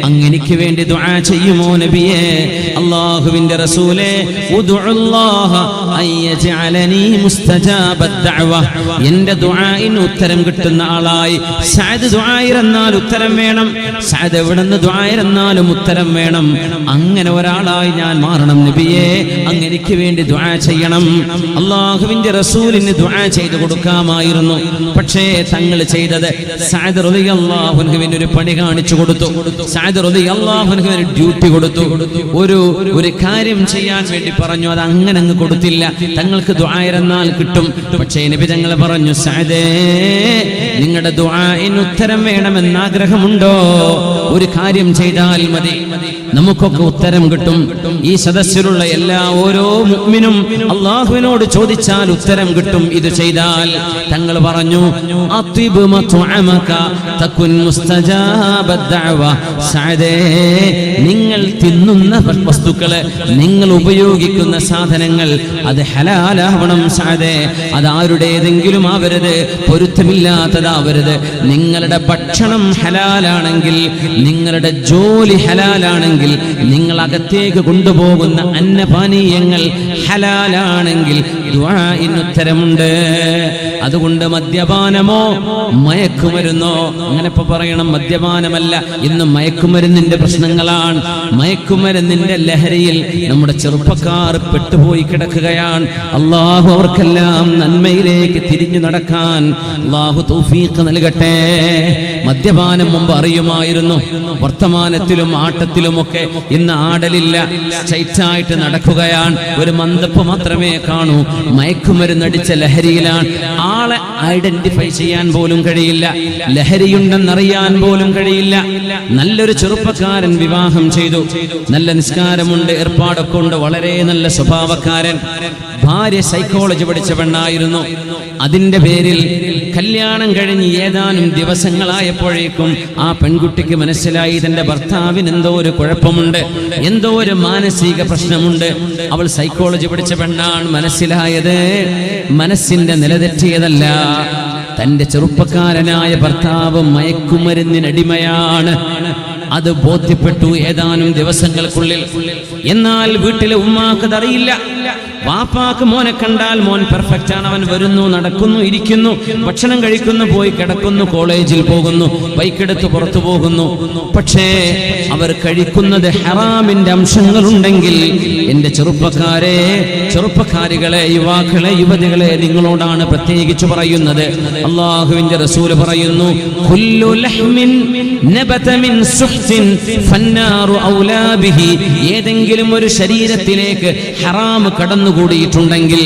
അങ്ങനെക്ക് വേണ്ടി ദുആ ചെയ്യുമോ നബിയേ? അല്ലാഹുവിന്റെ റസൂലേ, ഉദ്ഉല്ലാഹ അയ്യജഅലനി മുസ്തജാബദ് ദഅവ, എന്റെ ദുആഇന് ഉത്തരം കിട്ടുന്ന ആളായി. സഅദ് ദുആ ഇറന്നാൽ ഉത്തരം വേണം, സഅദ് എവിടെന്ന് ദുആ ഇറന്നാലും ഉത്തരം വേണം. അങ്ങനെ ഒരാളായി ഞാൻ മാറണം നബിയേ. അങ്ങനെക്ക് വേണ്ടി ദുആ ചെയ്യണം. അല്ലാഹുവിന്റെ റസൂലിന് ദുആ ചെയ്തു കൊടുക്കാമായിരുന്നു. പക്ഷേ തങ്ങൾ ചെയ്തത് സഅദ് റളിയല്ലാഹു അൻഹുവിന് ഒരു പണി കാണിച്ചു കൊടുത്തു. സഅദ് റളിയല്ലാഹു അൻഹുവിന് ഡ്യൂട്ടി കൊടുത്തു. ഒരു കാര്യം ചെയ്യാൻ വേണ്ടി പറഞ്ഞു, അത് അങ്ങനെ അങ്ങ് കൊടുത്തില്ല. കൊടുത്തില്ല, തങ്ങൾക്ക് ദുആ ഇരുന്നാൽ കിട്ടും. പക്ഷേ നബി തങ്ങൾ പറഞ്ഞു, സഅദേ, നിങ്ങളുടെ ദുആഇന് ഉത്തരം വേണമെന്ന് ആഗ്രഹമുണ്ടോ? ഒരു കാര്യം ചെയ്താൽ മതി, നമുക്കൊക്കെ ഉത്തരം കിട്ടും. ഈ സദസ്സിലുള്ള എല്ലാ ഓരോ മുഅ്മിനും അല്ലാഹുവിനോട് ചോദിച്ചാൽ ഉത്തരം കിട്ടും ഇത് ചെയ്താൽ. തങ്ങൾ പറഞ്ഞു, അത്യിബ് മത്അമക തകുൻ മുസ്തജാബദ് ദഅവ. സഅദേ, നിങ്ങൾ തിന്നുന്ന വസ്തുക്കള്, നിങ്ങൾ ഉപയോഗിക്കുന്ന സാധനങ്ങൾ അത് ഹലാലാവണം സഅദേ. അത് ആരുടേതെങ്കിലും ആവരുത്, പൊരുത്തമില്ലാത്തതാവരുത്. നിങ്ങളുടെ ഭക്ഷണം ഹലാലാണെങ്കിൽ, നിങ്ങളുടെ ജോലി ഹലാലാണെങ്കിൽ, നിങ്ങൾ അകത്തേക്ക് കൊണ്ടുപോകുന്ന അന്നപാനീയങ്ങൾ ഹലാലാണെങ്കിൽ ദുആഇന് ഉത്തരമുണ്ട്. അതുകൊണ്ട് മദ്യപാനമോ മയക്കുമരുന്നോ, അങ്ങനെ ഇപ്പൊ പറയണം, മദ്യപാനമല്ല, ഇന്ന് മയക്കുമരുന്നിന്റെ പ്രശ്നങ്ങളാണ്. മയക്കുമരുന്നിന്റെ ലഹരിയിൽ നമ്മുടെ ചെറുപ്പക്കാർ പെട്ടുപോയി കിടക്കുകയാണ്. അള്ളാഹു അവർക്കെല്ലാം നന്മയിലേക്ക് തിരിഞ്ഞു നടക്കാൻ അള്ളാഹു തൗഫീഖ് നൽകട്ടെ. മദ്യപാനം മുമ്പ് അറിയുമായിരുന്നു, വർത്തമാനത്തിലും ആട്ടത്തിലുമൊക്കെ. ഇന്ന് ആടലില്ല, സ്ട്രൈറ്റായിട്ട് നടക്കുകയാണ്. ഒരു മന്ദപ്പ് മാത്രമേ കാണൂ. മയക്കുമരുന്നടിച്ച ലഹരിയിലാണ്. ആളെ ഐഡന്റിഫൈ ചെയ്യാൻ പോലും കഴിയില്ല, ലഹരിയുണ്ടെന്നറിയാൻ പോലും കഴിയില്ല. നല്ലൊരു ചെറുപ്പക്കാരൻ വിവാഹം ചെയ്തു, നല്ല നിസ്കാരമുണ്ട്, ഏർപ്പാടൊക്കെ ഉണ്ട്, വളരെ നല്ല സ്വഭാവക്കാരൻ. ഭാര്യ സൈക്കോളജി പഠിച്ച പെണ്ണായിരുന്നു. അതിന്റെ പേരിൽ കല്യാണം കഴിഞ്ഞ് ഏതാനും ദിവസങ്ങളായപ്പോഴേക്കും ആ പെൺകുട്ടിക്ക് മനസ്സിലായി തന്റെ ഭർത്താവിന് എന്തോ ഒരു കുഴപ്പമുണ്ട്, എന്തോ ഒരു മാനസിക പ്രശ്നമുണ്ട്. അവൾ സൈക്കോളജി പഠിച്ച പെണ്ണാണ്. മനസ്സിലായത് മനസ്സിന്റെ നിലതെറ്റിയതല്ല, തന്റെ ചെറുപ്പക്കാരനായ ഭർത്താവ് മയക്കുമരുന്നിനടിമയാണ്. അത് ബോധ്യപ്പെട്ടു ഏതാനും ദിവസങ്ങൾക്കുള്ളിൽ. എന്നാൽ വീട്ടിലെ ഉമ്മാക്ക് അറിയില്ല. വാപ്പാക്ക് മോനെ കണ്ടാൽ മോൻ പെർഫെക്റ്റ് ആണ്, അവൻ വരുന്നു, നടക്കുന്നു, ഇരിക്കുന്നു, ഭക്ഷണം കഴിക്കുന്നു, പോയി കിടക്കുന്നു, കോളേജിൽ പോകുന്നു, ബൈക്കെടുത്ത് പുറത്തു പോകുന്നു. പക്ഷേ അവർ കഴിക്കുന്നത് ഹറാമിന്റെ അംശങ്ങളുണ്ടെങ്കിൽ, എന്റെ ചെറുപ്പക്കാരെ, ചെറുപ്പക്കാരികളെ, യുവാക്കളെ, യുവതികളെ, നിങ്ങളോടാണ് പ്രത്യേകിച്ച് പറയുന്നത്. അല്ലാഹുവിന്റെ റസൂൽ പറയുന്നു, കുല്ലു ലഹ്മിൻ നബത മിൻ സുഹ്തിൻ ഫന്നാറു ഔലാ ബിഹി. ഏതെങ്കിലും ഒരു ശരീരത്തിലേക്ക് ഹറാം കടന്നുകൂടിയിട്ടുണ്ടെങ്കിൽ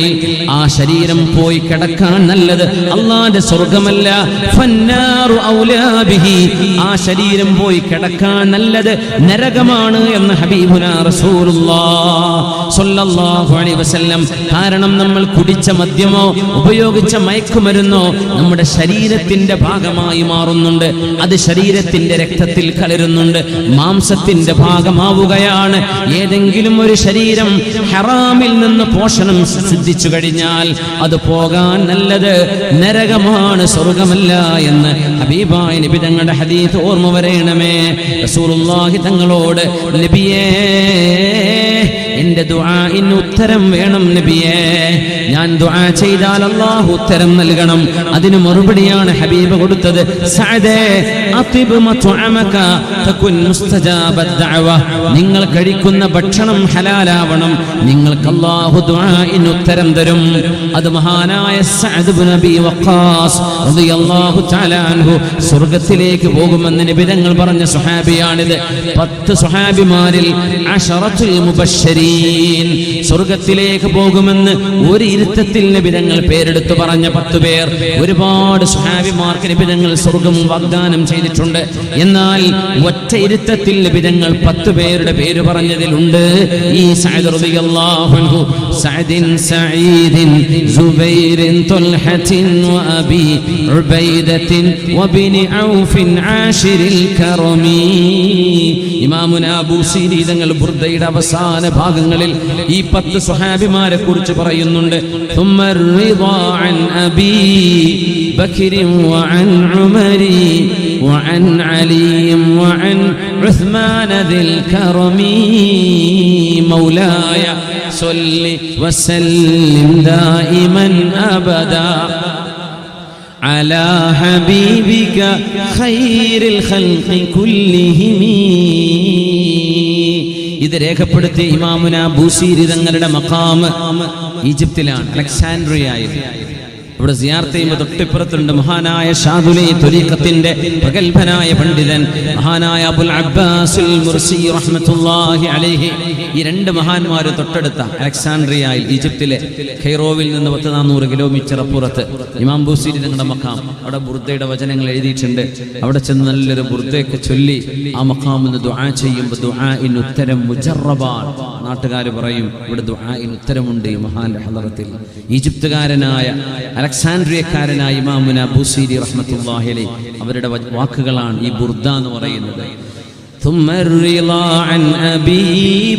ആ ശരീരം പോയി കിടക്കാൻ നല്ലത് അല്ലാഹുവിന്റെ സ്വർഗ്ഗമല്ല. ഫന്നാറു ഔലാ ബിഹി. ആ ശരീരം പോയി കിടക്കാൻ നല്ലത് നരകമാണ് എന്ന് ഹബീബുനാ റസൂലുള്ളാഹി സ്വല്ലല്ലാഹു അലൈഹി വസല്ലം. കാരണം നമ്മൾ കുടിച്ച മദ്യമോ ഉപയോഗിച്ച മയക്കുമരുന്നോ നമ്മുടെ ശരീരത്തിന്റെ ഭാഗമായി മാറുന്നുണ്ട്. അത് ശരീരത്തിന്റെ രക്തത്തിൽ കലരുന്നുണ്ട്, മാംസത്തിന്റെ ഭാഗമാവുകയാണ്. ഏതെങ്കിലും ഒരു ശരീരം ഹറാമിൽ നിന്ന് പോഷണം സിദ്ധിച്ചു കഴിഞ്ഞാൽ അത് പോകാൻ നല്ലത് നരകമാണ്, സ്വർഗമല്ല എന്ന് ഹബീബായ നബി തങ്ങളുടെ ഹദീസ് ഓർമ്മ വരേണമേ. റസൂലുള്ളാഹി തങ്ങളോട്, നബിയേ, എന്റെ ദുആഇന് ഉത്തരം വേണം നബിയേ. ഞാൻ ദുആ ചെയ്താൽ അല്ലാഹു ഉത്തരം നൽകണം. അതിന് മറുപടിയാണ് ഹബീബ് കൊടുത്തത്. സഅദേ, അത്യിബ് മത്അമക തകുൻ മുസ്തജാബദ് ദഅവ. നിങ്ങൾ കഴിക്കുന്ന ഭക്ഷണം ഹലാലാവണം, നിങ്ങൾക്ക് അല്ലാഹു ദുആഇന് ഉത്തരം തരും. അത് മഹാനായ സഅദ് ഇബ്നു അബീ വഖാസ് റളിയല്ലാഹു തആല അൻഹു സ്വർഗ്ഗത്തിലേക്ക് പോകുമെന്ന് നബി തങ്ങൾ പറഞ്ഞ സ്വഹാബിയാണിത്. 10 സ്വഹാബിമാരിൽ അശറത്തുൽ മുബശ്ശരീൻ, സ്വർഗ്ഗത്തിലേക്ക് പോകുമെന്ന് ഒരു ഇരുത്തത്തിൽ നബി തങ്ങൾ പേരെടുത്തു പറഞ്ഞ 10 പേർ. ഒരുപാട് സ്വഹാബിമാർക്ക് നബി തങ്ങൾ സ്വർഗ്ഗം വാഗ്ദാനം ചെയ്തിട്ടുണ്ട്. എന്നാൽ ഒറ്റ ഇരുത്തത്തിൽ നബി തങ്ങൾ 10 പേരുടെ പേര് പറഞ്ഞതിലുണ്ട് ഈ സഅദ് റളിയല്ലാഹു അൻഹു. സഅദിൻ സഈദിൻ സുബൈറിൻ തുൽഹത്തിൻ വഅബി ഉബൈദത്തിൻ വബിനി ഔഫിൻ ആശിരിൽ കറമി. ഇമാമുനാ ബൂസീരി തങ്ങൾ ബുർദയുടെ അവസാന ഭാഗങ്ങളിൽ ഈ 10 സ്വഹാബിമാരെ കുറിച്ച് പറയുന്നുണ്ട്. ثم الرضا عن أبي بكر وعن عمر وعن علي وعن عثمان ذي الكرم مولاي صل وسلم دائما أبدا على حبيبك خير الخلق كلهم. ഇത് രേഖപ്പെടുത്തിയ ഇമാമുന ബൂസീരി തങ്ങളുടെ മഖാം ഈജിപ്തിലാണ്, അലക്സാൻഡ്രിയയിൽ. ഇവിടെ സിയാറത്ത് ചെയ്യുമ്പോൾ തൊട്ടിപ്പുറത്തുണ്ട് മഹാനായ ഷാദുലി ത്വരീഖത്തിന്റെ പ്രഗൽഭനായ പണ്ഡിതൻ മഹാനായ അബുൽ അബ്ബാസുൽ മുർസി റഹ്മത്തുള്ളാഹി അലൈഹി. ഈ രണ്ട് മഹാന്മാരും തൊട്ടടുത്ത അലക്സാൻഡ്രിയയിൽ ഈജിപ്തിലെ ഖൈറോവിൽ നിന്ന് 400 കിലോമീറ്റർ അപ്പുറത്ത് ഇമാം ബൂസീരി തങ്ങളുടെ മഖാം, അവിടെ ബുർദയുടെ വചനങ്ങൾ എഴുതിയിട്ടുണ്ട്. അവിടെ ചെന്ന് നല്ലൊരു ബുർദയൊക്കെ ചൊല്ലി ആ മഖാമിന് ദുആ ചെയ്യുമ്പോൾ ദുആഇന് ഉത്തരം മുജറബാൻ. നാട്ടുകാർ പറയും ഇവിടെ ദുആഇന് ഉത്തരമുണ്ട് ഈ മഹാന്റെ ഹളറത്തിൽ. ഈജിപ്തുകാരനായ അലക്സാൻഡ്രിയക്കാരനായ ഇമാമുന ബൂസീരി റഹ്മത്തുള്ളാഹി അലൈഹി അവരുടെ വാക്കുകളാണ് ഈ ബുർദ എന്ന് പറയുന്നത്. ثم الرضا عن أبي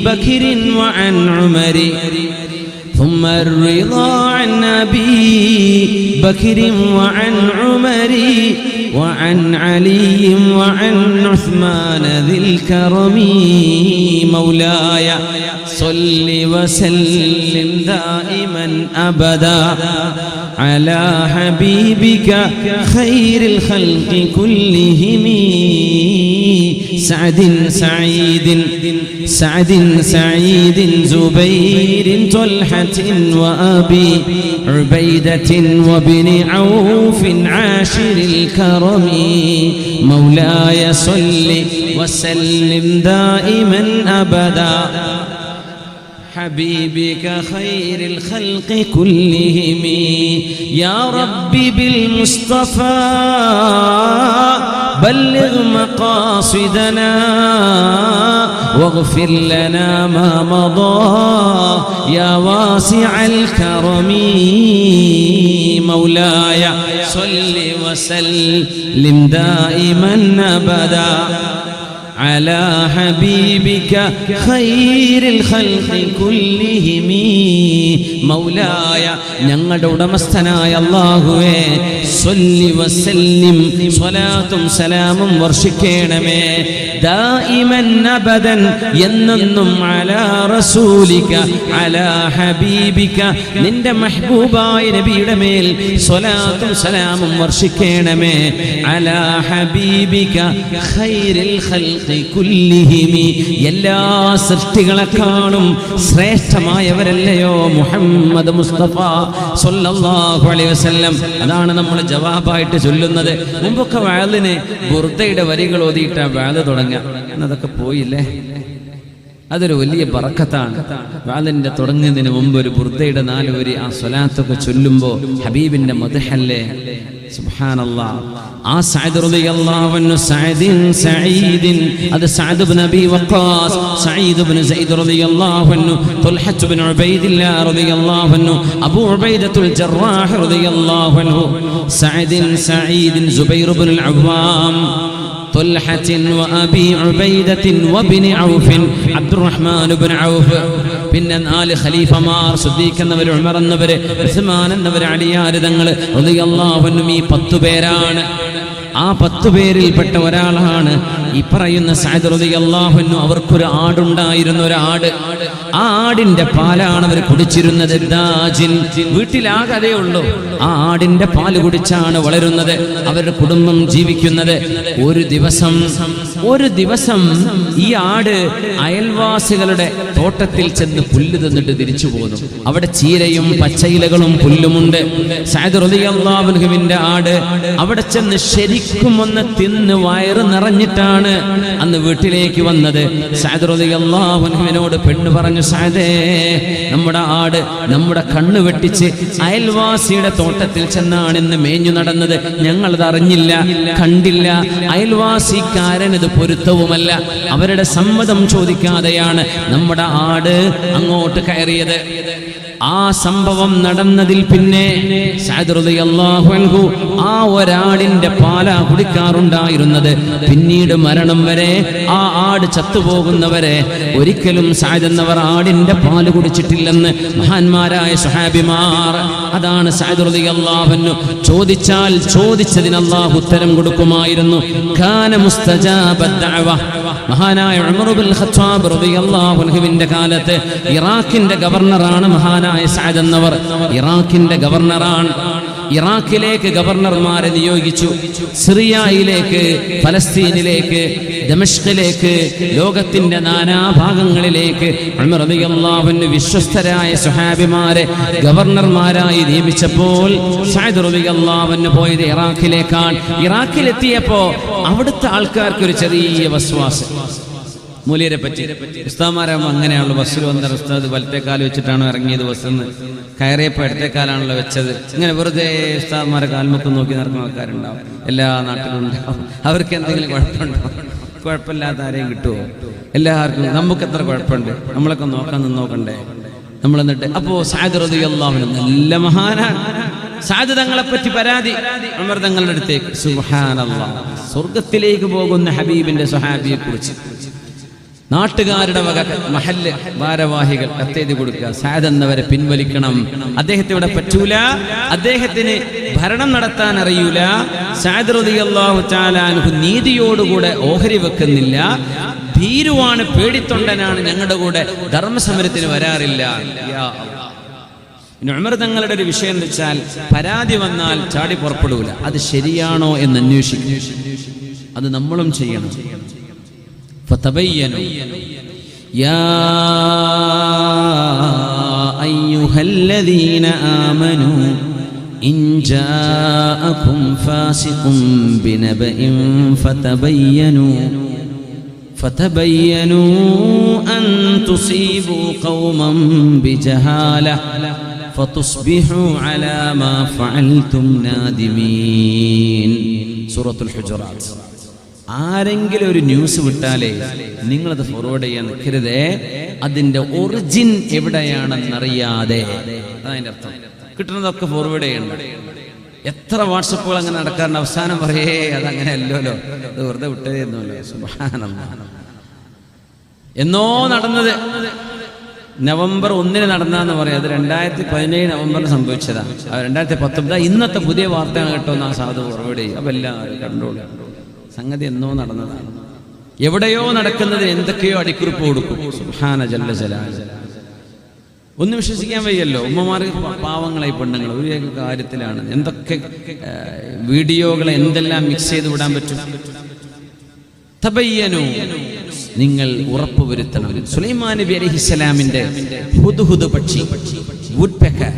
بكر وعن عمر ثم الرضا عن أبي بكر وعن عمر وعن علي وعن عثمان ذي الكرم مولاي صل وسلم دائما أبدا على حبيبك خير الخلق كلهم سعد زبير طلحة وأبي عبيدة وابن عوف عاشر الكرم مولاي صل وسلم دائما أبدا حبيبك خير الخلق كلهم يا ربي بالمصطفى بلغ مقاصدنا واغفر لنا ما مضى يا واسع الكرم مولاي صل وسلم دائما أبدا على حبيبك خير الخلق كلهم مولاي ഞങ്ങളുടെ ഉടമസ്ഥനായ അല്ലാഹുവേ സ്വല്ലി വസല്ലിം സ്വലാത്തും സലാമും വർഷിക്കണമേ ദായിമൻ അബദൻ എന്നെന്നും അലാ റസൂലിക അലാ ഹബീബിക നിന്റെ മെഹബൂബായ നബിയുടെ മേൽ സ്വലാത്തും സലാമും വർഷിക്കണമേ അലാ ഹബീബിക ഖൈറിൽ ഖൽഖി കുല്ലിഹിം എല്ലാ സൃഷ്ടികളെക്കാളും ശ്രേഷ്ഠമായവരല്ലയോ മുഹമ്മദ് മുസ്തഫ സ്വല്ലല്ലാഹു അലൈഹി വസല്ലം. അതാണ് നമ്മൾ ജവാബായിട്ട് ചൊല്ലുന്നത്. മുമ്പൊക്കെ വഅലിന് ബുർദയുടെ വരികൾ ഓതിയിട്ടാ വഅല് തുടങ്ങുക. എന്നതൊക്കെ പോയില്ലേ? അതൊരു വലിയ ബറക്കത്താണ്. വഅലിന്റെ തുടങ്ങുന്നതിന് മുമ്പ് ഒരു ബുർദയുടെ 4 വരി ആ സ്വലാത്തൊക്കെ ചൊല്ലുമ്പോൾ ഹബീബിന്റെ മദ്ഹല്ലേ. സുബ്ഹാനല്ലാഹ്. ആ സഅദ് റളിയല്ലാഹു അൻഹു സഈദിൻ അത് Saad ibn Abi Waqas, Saeed Ibnu Saeed റളിയല്ലാഹു അൻഹു, തുൽഹ ഇബ്നു ഉബൈദില്ലാഹ് റളിയല്ലാഹു അൻഹു, അബൂ ഉബൈദത്തുൽ ജറാഹ് റളിയല്ലാഹു അൻഹു, സഈദിൻ സുബൈർ ഇബ്നുൽ അവ്വാം, طلحة وأبي عبيدة وابن عوف عبد الرحمن بن عوف. പിന്നെ 4 ഖലീഫമാർ, സിദ്ദീഖ് എന്നവർ, ഉമർ എന്നവർ, ഉസ്മാൻ എന്നവർ, അലിയാർ തങ്ങൾ റളിയല്ലാഹു അൻഹു. ഈ 10 പേരാണ്. ആ 10 പേരിൽപ്പെട്ട ഒരാളാണ് ഈ പറയുന്ന സഅദ് റളിയല്ലാഹു അൻഹു. അവർക്കൊരു ആടുണ്ടായിരുന്നു, ഒരു ആട്. ആ ആടിന്റെ പാലാണ് അവർ കുടിച്ചിരുന്നത്. ദാജിൻ വീട്ടിലാകെ അതേ ഉള്ളൂ. ആ ആടിന്റെ പാല് കുടിച്ചാണ് വളരുന്നത്, അവരുടെ കുടുംബം ജീവിക്കുന്നത്. ഒരു ദിവസം ഈ ആട് അയൽവാസികളുടെ തോട്ടത്തിൽ ചെന്ന് പുല്ല് തിന്നിട്ട് തിരിച്ചു പോന്നു. അവിടെ ചീരയും പച്ചയിലകളും പുല്ലുമുണ്ട്. സഅദ് റളിയല്ലാഹു അൻഹുവിന്റെ ആട് അവിടെ ചെന്ന് ശരിക്കും ഒന്ന് തിന്ന് വയറ് നിറഞ്ഞിട്ടാണ് അന്ന് വീട്ടിലേക്ക് വന്നത്. സഅദ് റളിയല്ലാഹു അൻഹുവിനോട് പെണ്ണ് പറഞ്ഞു, സഅദേ, നമ്മുടെ ആട് നമ്മുടെ കണ്ണ് വെട്ടിച്ച് അയൽവാസിയുടെ തോട്ടത്തിൽ ചെന്നാണ് ഇന്ന് മേഞ്ഞു നടന്നത്. ഞങ്ങളത് അറിഞ്ഞില്ല, കണ്ടില്ല. അയൽവാസിക്കാരനത് പൊരുത്തവുമല്ല. അവരുടെ സമ്മതം ചോദിക്കാതെയാണ് നമ്മുടെ ആട് അങ്ങോട്ട് കയറിയത്. ആ സംഭവം നടന്നതിൽ പിന്നെ സഅദ് റളിയല്ലാഹു അൻഹു ആ ഒരാടിന്റെ പാലാ കുടിക്കാറുണ്ടായിരുന്നത്. പിന്നീട് മരണം വരെ, ആ ആട് ചത്തുപോകുന്നവരെ ഒരിക്കലും സഅദ് എന്നവർ ആടിന്റെ പാല് കുടിച്ചിട്ടില്ലെന്ന് മഹാന്മാരായ സ്വഹാബിമാർ. അതാണ് സഅദ് റളിയല്ലാഹു അൻഹു ചോദിച്ചാൽ ചോദിച്ചതിന് അല്ലാഹു ഉത്തരം കൊടുക്കുമായിരുന്നു. കാന മുസ്തജാബദ് ദഅവ. മഹാനായ ഉമർ ഇബ്നുൽ ഖത്താബ് റളിയല്ലാഹു അൻഹുവിന്റെ കാലത്ത് ഇറാഖിന്റെ ഗവർണറാണ് മഹാനായ സഅദ് എന്നവർ. ഇറാഖിന്റെ ഗവർണറാണ്. ഇറാഖിലേക്ക് ഗവർണർമാരെ നിയോഗിച്ചു. സിറിയയിലേക്ക്, ഫലസ്തീനിലേക്ക്, ദമഷ്കിലേക്ക്, ലോകത്തിന്റെ നാനാഭാഗങ്ങളിലേക്ക് ഉമർ റളിയല്ലാഹു അൻഹു വിശ്വസ്തരായ സ്വഹാബിമാരെ ഗവർണർമാരായി നിയമിച്ചപ്പോൾ സഅദ് റളിയല്ലാഹു അൻഹു പോയത് ഇറാഖിലേക്കാണ്. ഇറാഖിലെത്തിയപ്പോ അവിടുത്തെ ആൾക്കാർക്ക് ഒരു ചെറിയ വസ്വാസ്. മൂല്യരെ പറ്റി. ഉസ്താദ്മാരാകുമ്പോൾ അങ്ങനെയാണല്ലോ, ബസ്സിൽ വന്ന ഉസ്താദ് വലത്തേക്കാല് വെച്ചിട്ടാണോ ഇറങ്ങിയത്, ബസ്സിൽ നിന്ന് കയറിയപ്പോൾ ഇടത്തേക്കാലാണല്ലോ വെച്ചത്. ഇങ്ങനെ വെറുതെ ഉസ്താദ്മാരെ കാൽമുക്കം നോക്കി നടക്കുന്ന ആൾക്കാരുണ്ടാവും, എല്ലാ നാട്ടിലും ഉണ്ടാവും. അവർക്ക് എന്തെങ്കിലും കുഴപ്പമുണ്ടോ? കുഴപ്പമില്ലാത്ത ആരെയും കിട്ടുമോ? എല്ലാവർക്കും നമുക്ക് എത്ര കുഴപ്പമുണ്ട്, നമ്മളൊക്കെ നോക്കാൻ നോക്കണ്ടേ നമ്മൾ. എന്നിട്ട് അപ്പോ സഅദ് റളിയല്ലാഹു അൻഹു നല്ല മഹാനാണ്. സഅദ് തങ്ങളെ പറ്റി പരാതി ഉമർ തങ്ങളുടെ അടുത്തേക്ക്. സുബ്ഹാനല്ലാഹ്, സ്വർഗത്തിലേക്ക് പോകുന്ന ഹബീബിന്റെ സ്വഹാബിയെ കുറിച്ച് നാട്ടുകാരുടെ വക മഹല്ല് ഭാരവാഹികൾ കത്തെഴുതി കൊടുക്കുക, സഅദ് എന്നവരെ പിൻവലിക്കണം, അദ്ദേഹത്തെ ഇവിടെ പറ്റൂല, അദ്ദേഹത്തിന് ഭരണം നടത്താൻ അറിയൂല, സഅദ് റളിയല്ലാഹു തആല അൻഹു നീതിയോടുകൂടെ ഓഹരി വെക്കുന്നില്ല, ഭീരുവാണ്, പേടിത്തൊണ്ടനാണ്, ഞങ്ങളുടെ കൂടെ ധർമ്മസമരത്തിന് വരാറില്ല. ഉമർ തങ്ങളുടെ ഒരു വിഷയം എന്ന് വെച്ചാൽ പരാതി വന്നാൽ ചാടി പുറപ്പെടൂല, അത് ശരിയാണോ എന്ന് അന്വേഷിക്കും. അത് നമ്മളും ചെയ്യണം. ഫതബയ്യനു യാ അയ്യുഹല്ലദീന ആമനൂ ഇൻ ജാഅകും ഫാസിഖുൻ ബിനബഇൻ ഫതബയ്യനു അൻ തുസീബു ഖൗമൻ ബിജഹാല ഫതുസ്ബിഹു അലാ മാ ഫഅൽതും നാദിമീൻ. സൂറത്തുൽ ഹുജറാത്ത്. ആരെങ്കിലും ഒരു ന്യൂസ് വിട്ടാലേ നിങ്ങളത് ഫോർവേഡ് ചെയ്യാൻ നിൽക്കരുതേ, അതിന്റെ ഒറിജിൻ എവിടെയാണെന്നറിയാതെ. അതതിന്റെ അർത്ഥം. കിട്ടുന്നതൊക്കെ ഫോർവേഡ് ചെയ്യണ്ട. എത്ര വാട്സപ്പുകൾ അങ്ങനെ നടക്കാറുണ്ട്, അവസാനം പറയേ അതങ്ങനെ അല്ലല്ലോ, അത് വെറുതെ വിട്ടേന്നല്ലോ. സുബ്ഹാനല്ലാഹ്. എന്നോ നടന്നത് നവംബർ 1 നടന്നാന്ന് പറയാം, അത് 2017 നവംബറിൽ സംഭവിച്ചതാണ്. 2019 ഇന്നത്തെ പുതിയ വാർത്തയാണ് കേട്ടോ എന്ന് ആ സാധു ഫോർവേഡ് ചെയ്യും. അപ്പം എല്ലാവരും കണ്ടോളൂ, സംഗതി എന്നോ നടന്നതാണ്. എവിടെയോ നടക്കുന്നത് എന്തൊക്കെയോ അടിക്കുറിപ്പ് കൊടുക്കും. സുബ്ഹാന ജല്ല ജലാലുഹു. ഒന്നും വിശ്വസിക്കാൻ വയ്യല്ലോ. ഉമ്മമാർക്ക് പാവങ്ങളായി പെണ്ണുങ്ങൾ ഒരു കാര്യത്തിലാണ് എന്തൊക്കെ വീഡിയോകളെ എന്തെല്ലാം മിക്സ് ചെയ്ത് വിടാൻ പറ്റും. തബയ്യനു, നിങ്ങൾ ഉറപ്പുവരുത്തണം. സുലൈമാൻ നബി അലൈഹിസ്സലാമിന്റെ ഹുദ്ഹുദ് പക്ഷി, വുഡ് പെക്കർ,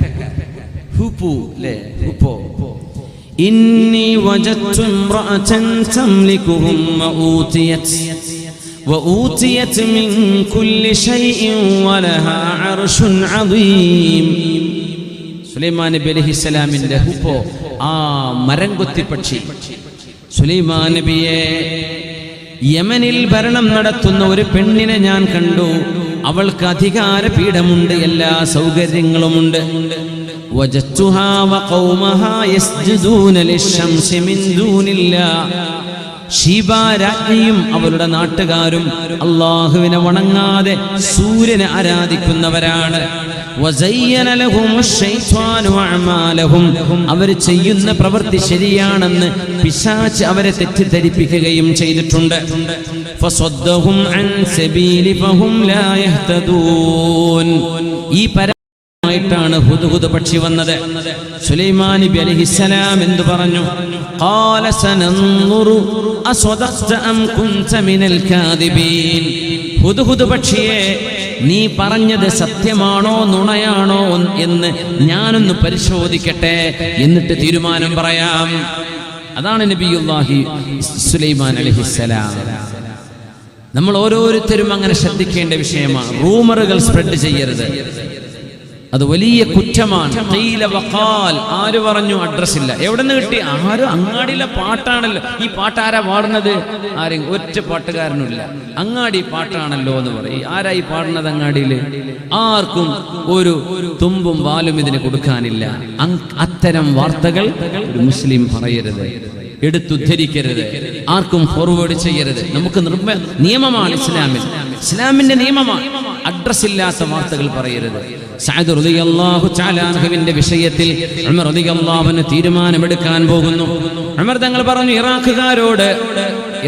ഹൂപ്പു, ല്ലേ, ഹൂപ്പോ. ഇന്നി വജദ്തു ഇംറഅതൻ തംലികുഹും വഊതിയത് മിൻ കുല്ലി ശൈഇൻ വലഹാ അർശുൻ അദീം. സുലൈമാൻ നബി അലൈഹിസ്സലാമിന്റെ ഹൂപ്പോ, ആ മരംകൊത്തി പക്ഷി. സുലൈമാൻ നബിയെ യമനിൽ ഭരണം നടത്തുന്ന ഒരു പെണ്ണിനെ ഞാൻ കണ്ടു. അവൾക്ക് അധികാര പീഠമുണ്ട്, എല്ലാ സൗകര്യങ്ങളുമുണ്ട്. വജത്തുഹാ വഖൗമഹാ യസ്ജുദൂന ലിശ്ശംസി മിൻ ദൂനില്ലാഹ്. ഷീബ രാജ്ഞിയും അവരുടെ നാട്ടുകാരും അല്ലാഹുവിനെ വണങ്ങാതെ സൂര്യനെ ആരാധിക്കുന്നവരാണ്. വസയ്യന ലഹുമുശ് ശൈത്വാനു അഅമാലഹും. അവർ ചെയ്യുന്ന പ്രവൃത്തി ശരിയാണെന്ന് പിശാച് അവരെ തെറ്റിദ്ധരിപ്പിക്കുകയും ചെയ്തിട്ടുണ്ട്. ഫസദ്ദഹും അൻ സബീലി ഫഹും ലാ യഹ്തദൂൻ. ഈ ായിട്ടാണ് ഹുദ്ഹുദ് പക്ഷി വന്നത്. സുലൈമാൻ നബി അലൈഹിസ്സലാം എന്തു പറഞ്ഞു? ഖാല സനൻദുറു അസ്വദഖ്ത അം കുൻത മിനൽ കാദിബീൻ. ഹുദ്ഹുദ് പക്ഷിയെ, നീ പറഞ്ഞത് സത്യമാണോ നുണയാണോ എന്ന് ഞാനൊന്ന് പരിശോധിക്കട്ടെ, എന്നിട്ട് തീരുമാനം പറയാം. അതാണ് നബിയുല്ലാഹി സുലൈമാൻ അലൈഹിസ്സലാം. നമ്മൾ ഓരോരുത്തരും അങ്ങനെ ശ്രദ്ധിക്കേണ്ട വിഷയമാണ്. റൂമറുകൾ സ്പ്രെഡ് ചെയ്യരുത്, അത് വലിയ കുറ്റമാണ്. ഖീല വഖാൽ, ആര് പറഞ്ഞു? അഡ്രസ് ഇല്ല. എവിടെ നിന്ന് കിട്ടി? ആരും, അങ്ങാടിയിലെ പാട്ടാണല്ലോ. ഈ പാട്ട് ആരാ പാടുന്നത്? ആരും, ഒറ്റ പാട്ടുകാരനുമില്ല. അങ്ങാടി പാട്ടാണല്ലോ എന്ന് പറയും. ആരായി പാടുന്നത് അങ്ങാടിയിൽ? ആർക്കും ഒരു തുമ്പും വാലും ഇതിന് കൊടുക്കാനില്ല. അത്തരം വാർത്തകൾ ഒരു മുസ്ലിം പറയരുത്, എടുത്തുദ്ധരിക്കരുത്, ആർക്കും ഫോർവേഡ് ചെയ്യരുത്. നമുക്ക് നിയമമാണ് ഇസ്ലാമിന്റെ നിയമമാണ്. അഡ്രസ് ഇല്ലാത്ത വാർത്തകൾ പറയരുത്. സഅദ് റളിയല്ലാഹു തആല അൻഹുവിന്റെ വിഷയത്തിൽ ഉമർ റളിയല്ലാഹു അൻഹു തീരുമാനമെടുക്കാൻ പോകുന്നു. ഉമർ തങ്ങൾ പറഞ്ഞു ഇറാഖുകാരോട്,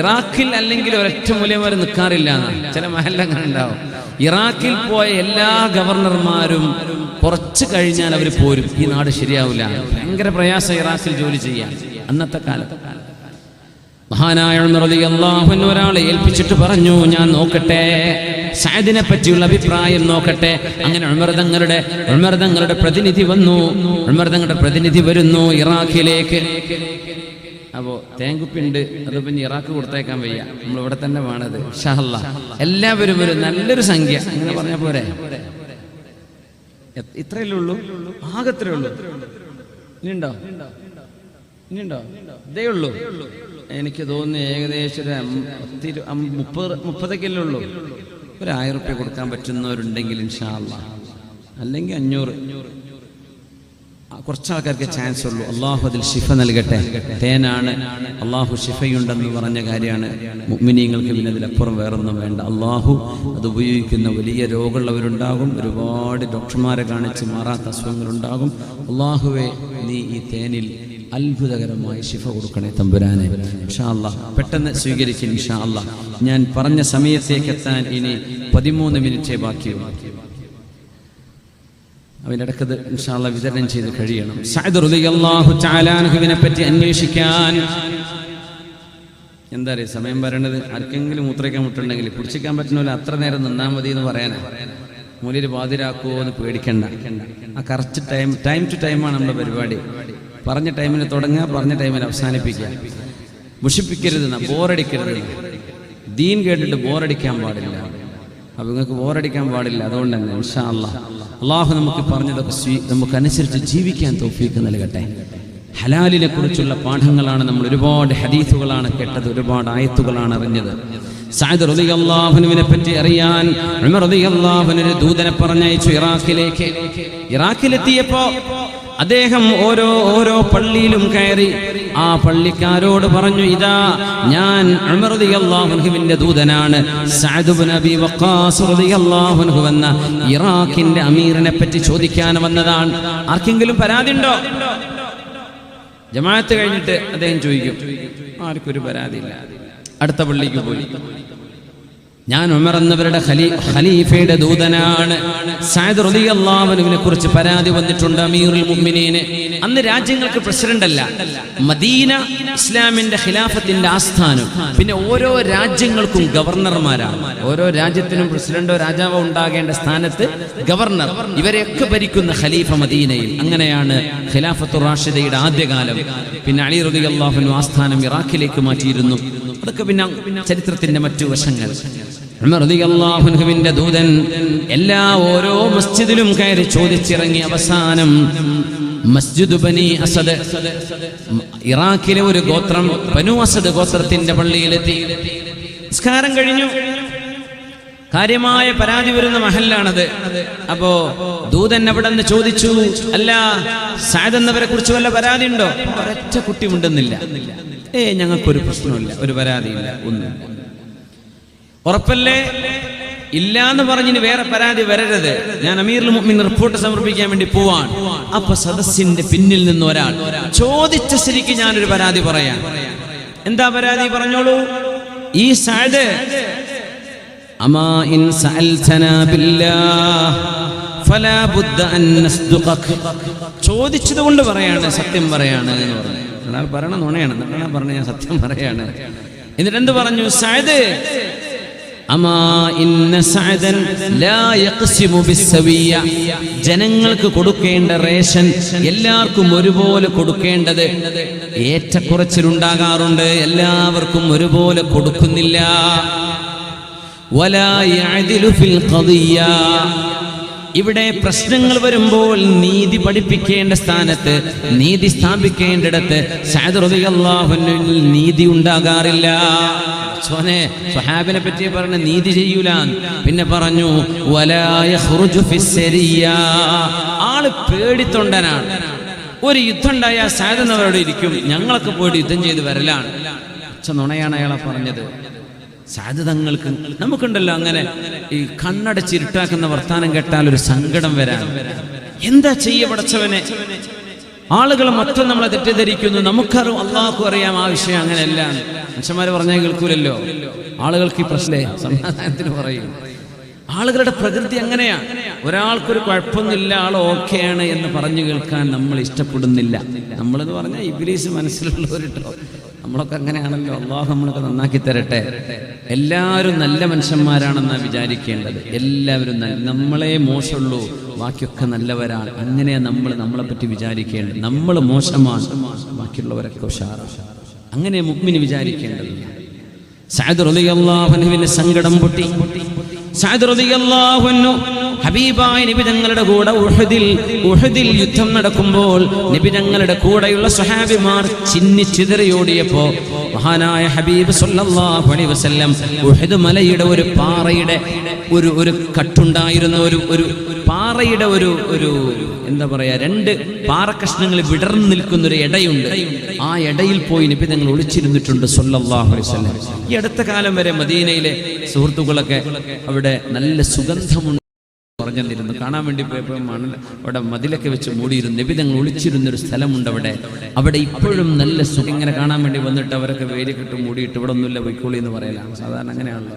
ഇറാഖിൽ അല്ലെങ്കിൽ ഒരൊറ്റ മൂലം വരെ നിൽക്കാറില്ല എന്നാണ്. ചില മഹല്ല അങ്ങനെ ഉണ്ടാവും. ഇറാഖിൽ പോയ എല്ലാ ഗവർണർമാരും കുറച്ച് കഴിഞ്ഞാൽ അവർ പോരും. ഈ നാട് ശരിയാവില്ല. ഭയങ്കര പ്രയാസം ഇറാഖിൽ ജോലി ചെയ്യാൻ അന്നത്തെ കാലത്ത്. മഹാനായ ഉമർ റളിയല്ലാഹു അൻഹു ഒരാളെ ഏൽപ്പിച്ചിട്ട് പറഞ്ഞു, ഞാൻ നോക്കട്ടെ, സഅദിനെ പറ്റിയുള്ള അഭിപ്രായം നോക്കട്ടെ. അങ്ങനെ ഉമർ തങ്ങളുടെ പ്രതിനിധി വന്നു. ഉമർ തങ്ങളുടെ പ്രതിനിധി വരുന്നു ഇറാഖിലേക്ക്. അപ്പോൾ തേങ്കുപ്പിണ്ട്, അത് പിന്നെ ഇറാഖ് കൊടുത്തേക്കാൻ വയ്യ, നമ്മളിവിടെ തന്നെ വേണത്. ഇൻഷാ അല്ലാഹ് എല്ലാവരും ഒരു നല്ലൊരു സംഖ്യ അങ്ങനെ പറഞ്ഞാൽ പോരെ? ഇത്രയല്ലേ ഉള്ളൂ, ആകെ ഇത്രയേ ഉള്ളൂ. ഇനിയുണ്ടോ? ഇതേ ഉള്ളൂ. എനിക്ക് തോന്നുന്നു ഏകദേശം ഒരു 30 ഉള്ളൂ. ഒരു 1000 റുപ്യ കൊടുക്കാൻ പറ്റുന്നവരുണ്ടെങ്കിൽ ഇൻഷാ അല്ലാഹ്, അല്ലെങ്കിൽ 500. കുറച്ച് ആൾക്കാർക്ക് ചാൻസ് ഉള്ളൂ. അള്ളാഹു അതിൽ ശിഫ നൽകട്ടെ. തേനാണ്, അള്ളാഹു ശിഫയുണ്ടെന്ന് പറഞ്ഞ കാര്യമാണ്. മുഅ്മിനീങ്ങൾക്ക് പിന്നെ അതിലപ്പുറം വേറൊന്നും വേണ്ട. അള്ളാഹു അത് ഉപയോഗിക്കുന്ന വലിയ രോഗമുള്ളവരുണ്ടാകും, ഒരുപാട് ഡോക്ടർമാരെ കാണിച്ച് മാറാത്ത അസുഖങ്ങളുണ്ടാകും. അള്ളാഹുവെ, നീ ഈ തേനിൽ അത്ഭുതകരമായ ശിഫ കൊടുക്കണേ തമ്പുരാനെ. ഇൻഷാ അല്ലാഹ് പെട്ടെന്ന് സ്വീകരിക്കും ഇൻഷാ അല്ലാഹ്. ഞാൻ പറഞ്ഞ സമയത്തേക്ക് എത്താൻ ഇനി 13 മിനിറ്റേ ബാക്കിയുള്ളൂ. അവൻ്റെ ഇടക്കത് ഇൻഷാ അല്ലാഹ് വിതരണം ചെയ്ത് കഴിയണം. സഅദ് റളിയല്ലാഹു തആല അൻഹുവിനെ പറ്റി അന്വേഷിക്കാൻ എന്താ അറിയാം, സമയം പറയണത് ആർക്കെങ്കിലും മൂത്രയ്ക്കാൻ മുട്ടുണ്ടെങ്കിൽ കുടിച്ചിക്കാൻ പറ്റുന്നില്ല, അത്ര നേരം നിന്നാൽ മതി എന്ന് പറയാനാ. മൂല്യര് പാതിരാക്കുമോ എന്ന് പേടിക്കണ്ട. ആ കറക്റ്റ് ടൈം ടു ടൈമാണ് നമ്മുടെ പരിപാടി. പറഞ്ഞ ടൈമിന് തുടങ്ങുക, പറഞ്ഞ ടൈമിൽ അവസാനിപ്പിക്കുക. മുഷിപ്പിക്കരുത്, ബോറടിക്കരുത്. ദീൻ കേട്ടിട്ട് ബോറടിക്കാൻ പാടില്ല. അപ്പോൾ നിങ്ങൾക്ക് ബോറടിക്കാൻ പാടില്ല. അതുകൊണ്ട് തന്നെ ഇൻഷാ അല്ലാഹ് അള്ളാഹു നമുക്ക് പറഞ്ഞതൊക്കെ നമുക്കനുസരിച്ച് ജീവിക്കാൻ തൗഫീഖ് നൽകട്ടെ. ഹലാലിനെ കുറിച്ചുള്ള പാഠങ്ങളാണ് നമ്മൾ, ഒരുപാട് ഹദീസുകളാണ് കേട്ടത്, ഒരുപാട് ആയത്തുകളാണ് അറിഞ്ഞത്. സഅദ് റളിയല്ലാഹു അൻഹുവിനെ പറ്റി അറിയാൻ ഉമർ റളിയല്ലാഹു അൻഹു ദൂതനെ പറഞ്ഞയച്ചു ഇറാഖിലേക്ക്. ഇറാഖിലെത്തിയപ്പോ അദ്ദേഹം ഓരോ പള്ളിയിലും കയറി ആ പള്ളിക്കാരോട് പറഞ്ഞു, ഇതാ ഞാൻ ഉമർ റളിയല്ലാഹു അൻഹുവിന്റെ ദൂതനാണ്. സഅദ് ഇബ്നു അബീ വഖാസ് റളിയല്ലാഹു അൻഹു എന്ന ഇറാഖിന്റെ അമീറിനെ പറ്റി ചോദിക്കാൻ വന്നതാണ്. ആർക്കെങ്കിലും പരാതി ഉണ്ടോ? ജമാഅത്ത് കഴിഞ്ഞിട്ട് അദ്ദേഹം ചോദിക്കും. ആർക്കൊരു പരാതിയില്ല. അടുത്ത പള്ളിക്ക് പോയി, ഞാൻ ഉമർ എന്നവരുടെ ഖലീഫയുടെ ദൂതനാണ്. സഅദ് റളിയല്ലാഹു അൻഹുവിനെ കുറിച്ച് പരാതി വന്നിട്ടുണ്ട് അമീറുൽ മുഅ്മിനീന്. അന്ന് രാജ്യങ്ങൾക്ക് പ്രസിഡന്റ് അല്ല, മദീന ഇസ്ലാമിന്റെ ഖിലാഫത്തിന്റെ ആസ്ഥാനം. പിന്നെ ഓരോ രാജ്യങ്ങൾക്കും ഗവർണർമാരാണ്. ഓരോ രാജ്യത്തിനും പ്രസിഡന്റോ രാജാവോ ഉണ്ടാകേണ്ട സ്ഥാനത്ത് ഗവർണർ, ഇവരെയൊക്കെ ഭരിക്കുന്ന ഖലീഫ മദീനയിൽ. അങ്ങനെയാണ് ഖിലാഫത്തുർ റാഷിദയുടെ ആദ്യകാലം. പിന്നെ അലി റളിയല്ലാഹു അൻഹു ആസ്ഥാനം ഇറാഖിലേക്ക് മാറ്റിയിരുന്നു. അതൊക്കെ പിന്നെ ചരിത്രത്തിന്റെ മറ്റു വശങ്ങൾ. ഉമർ റളിയല്ലാഹു അൻഹുവിന്റെ ദൂതൻ ഓരോ മസ്ജിദിലും കയറി ചോദിച്ചിറങ്ങി. അവസാനം മസ്ജിദ് ബനി അസദ്, ഇറാഖിലെ ഒരു ഗോത്രം, ബനു അസദ് ഗോത്രത്തിന്റെ പള്ളിയിലെത്തി. നിസ്കാരം കഴിഞ്ഞു. കാര്യമായ പരാതി വരുന്ന മഹല്ലാണത്. അപ്പോ ദൂതൻ അവിടെ നിന്ന് ചോദിച്ചു, അല്ല സഅദ് എന്നവരെ കുറിച്ച് വല്ല പരാതി ഉണ്ടോ? ഒരൊറ്റ കുട്ടി ഉണ്ടെന്നില്ല. ഞങ്ങൾക്കൊരു പ്രശ്നമില്ല, ഒരു പരാതിയില്ല, ഒന്നും. ഉറപ്പല്ലേ? ഇല്ല എന്ന് പറഞ്ഞിന് വേറെ പരാതി വരരുത്. ഞാൻ അമീറുൽ മുഅ്മിനീൻ റിപ്പോർട്ട് സമർപ്പിക്കാൻ വേണ്ടി പോവാൻ. അപ്പൊ സദസ്സിന്റെ പിന്നിൽ നിന്ന് ഒരാൾ ചോദിച്ച ശരിക്ക് ഞാനൊരു പരാതി പറയാം. എന്താ പരാതി? പറഞ്ഞോളൂ. ഈ സഅദ് അമാ ഇൻ സഅൽതനാ ബില്ലാഹ് ഫലാ ബുദ്ദ അൻ നസ്ദുഖക, ചോദിച്ചത് കൊണ്ട് പറയാണ്, സത്യം പറയാണ് എന്ന് പറഞ്ഞു. ഒരാൾ പറയണ നുണയാണ്, എന്നിട്ടാണ് പറഞ്ഞ ഞാൻ സത്യം പറയാണ്. എന്നിട്ട് എന്ത് പറഞ്ഞു? സഅദ് അമാ ഇന്ന സഅദൻ ലാ യഖ്സിമു ബിസ്സവിയ്യ, ജനങ്ങൾക്ക് കൊടുക്കേണ്ട റേഷൻ എല്ലാവർക്കും ഒരുപോലെ കൊടുക്കേണ്ടത് ഏറ്റക്കുറച്ചിലുണ്ടാകാറുണ്ട്, എല്ലാവർക്കും ഒരുപോലെ കൊടുക്കുന്നില്ല. വലാ യഅദിലു ഫിൽ ഖദിയ്യ, ഇവിടെ പ്രശ്നങ്ങൾ വരുമ്പോൾ നീതി പഠിപ്പിക്കേണ്ട സ്ഥാനത്ത്, നീതി സ്ഥാപിക്കേണ്ടിടത്ത് സഅദ് റളിയല്ലാഹു അൻഹു നീതി ഉണ്ടാകാറില്ല. സ്വഹാബിനെ പറ്റി പറഞ്ഞ നീതി ചെയ്യൂല. പിന്നെ പറഞ്ഞു വലാ യഖ്റുജു ഫിസ്സരിയ്യ, ആള് പേടിത്തൊണ്ടനാണ്. ഒരു യുദ്ധം ഉണ്ടായാൽ സഅദ് എന്നവരോട് ഇരിക്കും, ഞങ്ങളൊക്കെ പോയിട്ട് യുദ്ധം ചെയ്ത് വരലാണ്. നുണയാണ് അയാളെ പറഞ്ഞത്. സഅദ് തങ്ങൾക്ക്, നമുക്കുണ്ടല്ലോ അങ്ങനെ ഈ കണ്ണടച്ചിരുട്ടാക്കുന്ന വർത്താനം കേട്ടാൽ ഒരു സങ്കടം വരാൻ. എന്താ ചെയ്യപ്പെടച്ചവനെ? ആളുകൾ മൊത്തം നമ്മളെ തെറ്റിദ്ധരിക്കുന്നു. നമുക്കറിയാം, അള്ളാഹു അറിയാം ആ വിഷയം അങ്ങനെയല്ല. മനുഷ്യന്മാര് പറഞ്ഞാൽ കേൾക്കൂലല്ലോ. ആളുകൾക്ക് ഈ പ്രശ്നേ സമാധാനത്തിന് പറയും. ആളുകളുടെ പ്രകൃതി അങ്ങനെയാ. ഒരാൾക്കൊരു കുഴപ്പമൊന്നുമില്ല, ആൾ ഓക്കെയാണ് എന്ന് പറഞ്ഞു കേൾക്കാൻ നമ്മൾ ഇഷ്ടപ്പെടുന്നില്ല. നമ്മളെന്ന് പറഞ്ഞാൽ ഇബ്ലീസ് മനസ്സിലുള്ളവരിട്ടോ, നമ്മളൊക്കെ അങ്ങനെയാണല്ലോ. അള്ളാഹു നമ്മളൊക്കെ നന്നാക്കി തരട്ടെ. എല്ലാവരും നല്ല മനുഷ്യന്മാരാണെന്നാണ് വിചാരിക്കേണ്ടത്. എല്ലാവരും നമ്മളെ മോശമുള്ളൂ, ബാക്കിയൊക്കെ നല്ലവരാണ്. അങ്ങനെയാണ് നമ്മളെ പറ്റി വിചാരിക്കേണ്ടത്. നമ്മൾ മോശമാണ്, ബാക്കിയുള്ളവരൊക്കെ ഉഷാറാണ്. അങ്ങനെ മുഅ്മിന് വിചാരിക്കേണ്ടത്. സഅദ് റളിയല്ലാഹു അൻഹുവിന് സങ്കടം പൊട്ടി. സഅദ് റളിയല്ലാഹു അൻഹു ഹബീബായ നബി തങ്ങളുടെ കൂടെ ഉഹദിൽ യുദ്ധം നടക്കുമ്പോൾ നബി തങ്ങളുടെ കൂടെയുള്ള സ്വഹാബിമാർ ചിന്നിച്ചിതറിയോടിയപ്പോ മഹാനായ ഹബീബ് സല്ലല്ലാഹു അലൈഹി വസല്ലം ഉഹദ് മലയുടെ ഒരു പാറയുടെ ഒരു കട്ടുണ്ടായിരുന്ന ഒരു പാറയുടെ ഒരു എന്താ പറയാ, 2 പാറക്കഷ്ണങ്ങൾ വിടർന്നു നിൽക്കുന്ന ഒരു ഇടയുണ്ട്. ആ ഇടയിൽ പോയി നബി തങ്ങൾ ഒളിച്ചിരുന്നിട്ടുണ്ട് സല്ലല്ലാഹു അലൈഹി വസല്ലം. ഈ അടുത്ത കാലം വരെ മദീനയിലെ സുഹൃത്തുക്കളൊക്കെ അവിടെ നല്ല സുഗന്ധമുണ്ട് പറഞ്ഞിരുന്നു. കാണാൻ വേണ്ടി പോയപ്പോൾ അവിടെ മതിലൊക്കെ വെച്ച് മൂടിയിരുന്നു. നബി തങ്ങൾ ഒളിച്ചിരുന്നൊരു സ്ഥലമുണ്ട് അവിടെ ഇപ്പോഴും നല്ല സുഖം. ഇങ്ങനെ കാണാൻ വേണ്ടി വന്നിട്ട് അവരൊക്കെ വേലിക്കിട്ട് മൂടിയിട്ട് ഇവിടെ ഒന്നുമില്ല പൊയ്ക്കോളി എന്ന് പറയലാണ് സാധാരണ. അങ്ങനെയാണല്ലോ.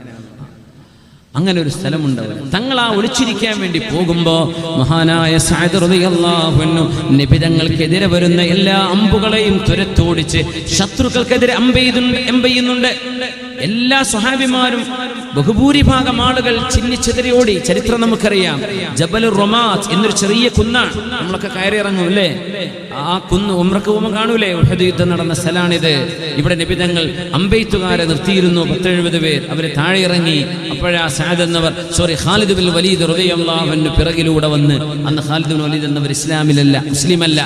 അങ്ങനെ ഒരു സ്ഥലമുണ്ട്. തങ്ങൾ ആ ഒളിച്ചിരിക്കാൻ വേണ്ടി പോകുമ്പോ മഹാനായ സഅദ് റളിയല്ലാഹു അൻഹു നബി തങ്ങൾക്കെതിരെ വരുന്ന എല്ലാ അമ്പുകളെയും തുരത്തോടിച്ച് ശത്രുക്കൾക്കെതിരെ അമ്പെയ്യുന്നുണ്ട്. എല്ലാ സ്വഹാബിമാരും ബഹുഭൂരിഭാഗം ആളുകൾ ചിന്നിച്ചെതിരിയോടി. ചരിത്രം നമുക്കറിയാം. ജബലുർ റമാത്ത് എന്നൊരു ചെറിയ കുന്നാണ്. നമ്മളൊക്കെ കയറി ഇറങ്ങും അല്ലേ? ആ കുന്ന് ഉംറക്ക് പോകുമ്പോൾ കാണൂലേ? ഉഹദ് യുദ്ധം നടന്ന സ്ഥലമാണിത്. ഇവിടെ നബി തങ്ങൾ അമ്പെയ്ത്തുകാരെ നിർത്തിയിരുന്നു, 10-70 പേർ. അവര് താഴെ ഇറങ്ങി. അപ്പോഴാ സഅദ് എന്നവർ ഖാലിദ് ബിൻ വലീദ് റളിയല്ലാഹു അൻഹു പിറകിലൂടെ വന്ന്, അന്ന് ഖാലിദ് ബിൻ വലീദ് എന്നവർ മുസ്ലിമല്ല.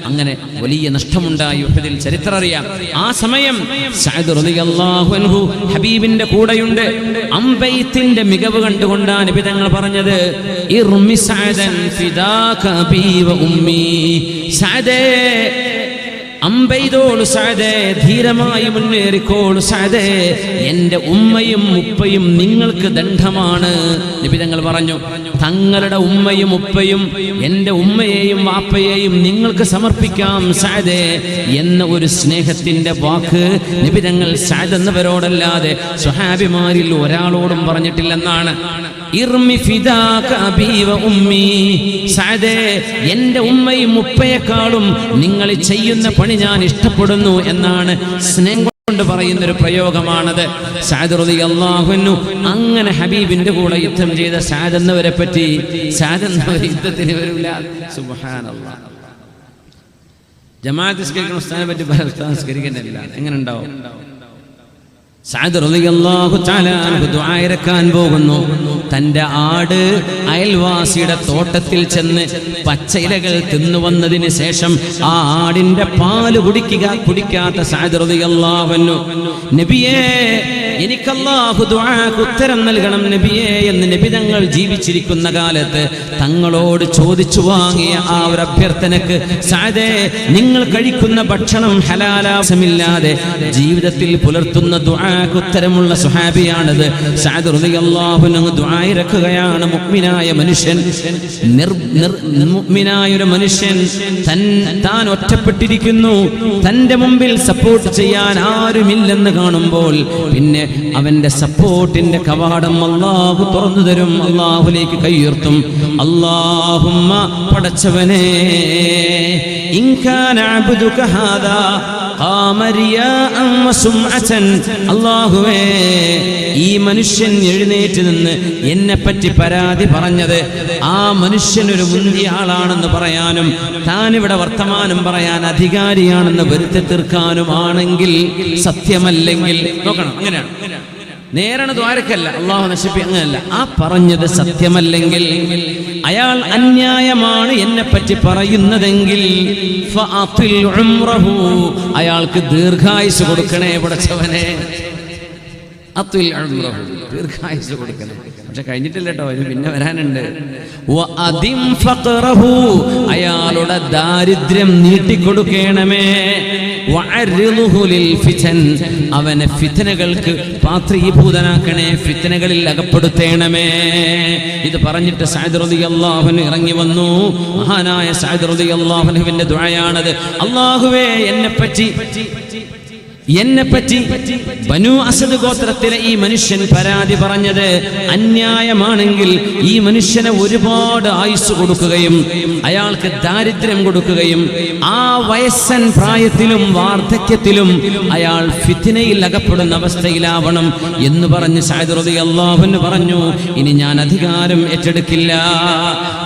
അങ്ങനെ വലിയ നഷ്ടമുണ്ടായി ഉഹദിൽ. ചരിത്രം അറിയാം. ആ സമയം സഅദ് റളിയല്ലാഹു അൻഹു ഹബീബിന്റെ കൂടെയുണ്ട്. അമ്പെയ്ത്തിന്റെ മികവ് കണ്ടുകൊണ്ടാണ് നബി തങ്ങൾ പറഞ്ഞത്, ഇർമി സഅദൻ ഫിദാക ബി വ ഉമ്മി. സഅദേ, അമ്പെയ്തോളു സഅദേ, ധീരമായി മുന്നേറിക്കോളു സഅദേ, എന്റെ ഉമ്മയും ഉപ്പയും നിങ്ങൾക്ക് ദണ്ഡമാണ്. നബി തങ്ങൾ പറഞ്ഞു, തങ്ങളുടെ ഉമ്മയും ഉപ്പയും എന്റെ ഉമ്മയെയും വാപ്പയെയും നിങ്ങൾക്ക് സമർപ്പിക്കാം സഅദേ എന്ന ഒരു സ്നേഹത്തിന്റെ വാക്ക് നബി തങ്ങൾ സഅദ് എന്നവരോടല്ലാതെ സ്വഹാബിമാരിൽ ഒരാളോടും പറഞ്ഞിട്ടില്ലെന്നാണ്. ഇർമി ഫിദാക അബീ വ ഉമ്മി. സഅദേ, എന്റെ ഉമ്മയും ഉപ്പയെക്കാളും നിങ്ങൾ ചെയ്യുന്ന പണി ഞാൻ ഇഷ്ടപ്പെടുന്നു എന്നാണ് സ്നേഹം കൊണ്ട് പറയുന്നൊരു പ്രയോഗമാണത്. സഅദ് റളിയല്ലാഹു അൻഹു അങ്ങനെ ഹബീബിന്റെ കൂടെ യുദ്ധം ചെയ്ത സഅദ് എന്നവരെ പറ്റി, സഅദ് എന്നവർ യുദ്ധത്തിന് വരില്ല. സുബ്ഹാനല്ലാഹ്. ജമാഅത്ത് നിസ്കരിക്കുന്ന ഉസ്താദിനെ പറ്റി നിസ്കരിക്കുന്നില്ല, എങ്ങനെ ഉണ്ടാവും? സഅദ് റളിയല്ലാഹു തആല അൻഹു ദുആ ഇറക്കാൻ പോകുന്നു. തന്റെ ആട് അയൽവാസിയുടെ തോട്ടത്തിൽ ചെന്ന് പച്ചയിലകൾ തിന്നു വന്നതിന് ശേഷം ആ ആടിന്റെ പാല് കുടിക്കാത്ത സഅദ് റളിയല്ലാഹു അൻഹു, നബിയേ, എനിക്ക് അല്ലാഹു ദുആക്ക് ഉത്തരം നൽകണം നബിയേ എന്ന് നബി തങ്ങൾ ജീവിച്ചിരിക്കുന്ന കാലത്ത് തങ്ങളോട് ചോദിച്ചു വാങ്ങിയ ആ ഒരു അഭ്യർത്ഥനക്ക്, സഅദേ, നിങ്ങൾ കഴിക്കുന്ന ഭക്ഷണം ഹലാലാസമില്ലാതെ ജീവിതത്തിൽ പുലർത്തുന്ന ദുആ ഉത്തരമുള്ള സ്വഹാബിയാണത്. സഅദ് റളിയല്ലാഹു അൻഹു ദുആ ഇറക്കുകയാണ്. മുഅ്മിനായ മനുഷ്യൻ, മുഅ്മിനായ ഒരു മനുഷ്യൻ താൻ ഒറ്റപ്പെട്ടിരിക്കുന്നു, തന്റെ മുമ്പിൽ സപ്പോർട്ട് ചെയ്യാൻ ആരുമില്ലെന്ന് കാണുമ്പോൾ പിന്നെ അവന്റെ സപ്പോർട്ടിന്റെ കവാടം അല്ലാഹു തുറന്നു തരും. അല്ലാഹുവിലേക്ക് കൈയുയർത്തും. അല്ലാഹുമ്മ, പടച്ചവനേ, ഇൻ കാന അബ്ദുക ഹാദാ അല്ലാഹുവേ, ഈ മനുഷ്യൻ എഴുന്നേറ്റ് നിന്ന് എന്നെ പറ്റി പരാതി പറഞ്ഞത് ആ മനുഷ്യനൊരു മുന്തിയ ആളാണെന്ന് പറയാനും താനിവിടെ വർത്തമാനം പറയാൻ അധികാരിയാണെന്ന് വരുത്തി തീർക്കാനും ആണെങ്കിൽ, സത്യമല്ലെങ്കിൽ, നോക്കണം, അങ്ങനെയാണ് നേരാണ് ദ്വാരക്കല്ല, അള്ളാഹു നശിപ്പി, അങ്ങനല്ല. ആ പറഞ്ഞത് സത്യമല്ലെങ്കിൽ, അയാൾ അന്യായമാണ് എന്നെ പറ്റി പറയുന്നതെങ്കിൽ അയാൾക്ക് ദീർഘായുസ് കൊടുക്കണേ പടച്ചവനെ. ദീർഘായുസ് കൊടുക്കണേ. പക്ഷെ കഴിഞ്ഞിട്ടില്ല കേട്ടോ, ഇത് പിന്നെ വരാനുണ്ട്. അയാളുടെ ദാരിദ്ര്യം നീട്ടിക്കൊടുക്കണമേ. അവനെ ഫിത്നകൾക്ക് പാത്രീഭൂതനാക്കണേ, ഫിത്നകളിൽ അകപ്പെടുത്തേണമേ. ഇത് പറഞ്ഞിട്ട് സഅദ് റളിയല്ലാഹു അൻഹു ഇറങ്ങി വന്നു. മഹാനായ സഅദ് റളിയല്ലാഹു അൻഹുവിന്റെ ദുആയാണത്. അല്ലാഹുവേ, എന്നെപ്പറ്റി ബനു അസദ് ഗോത്രത്തിലെ ഈ മനുഷ്യൻ പരാതി പറഞ്ഞത് അന്യായമാണെങ്കിൽ ഈ മനുഷ്യനെ ഒരുപാട് ആയുസ് കൊടുക്കുകയും അയാൾക്ക് ദാരിദ്ര്യം കൊടുക്കുകയും ആ വയസ്സൻ പ്രായത്തിലും വാർദ്ധക്യത്തിലും അയാൾ ഫിത്നയിൽ അകപ്പെടുന്ന അവസ്ഥയിലാവണം എന്ന് പറഞ്ഞ് സഅദ് റളിയല്ലാഹു അൻഹു പറഞ്ഞു, ഇനി ഞാൻ അധികാരം ഏറ്റെടുക്കില്ല,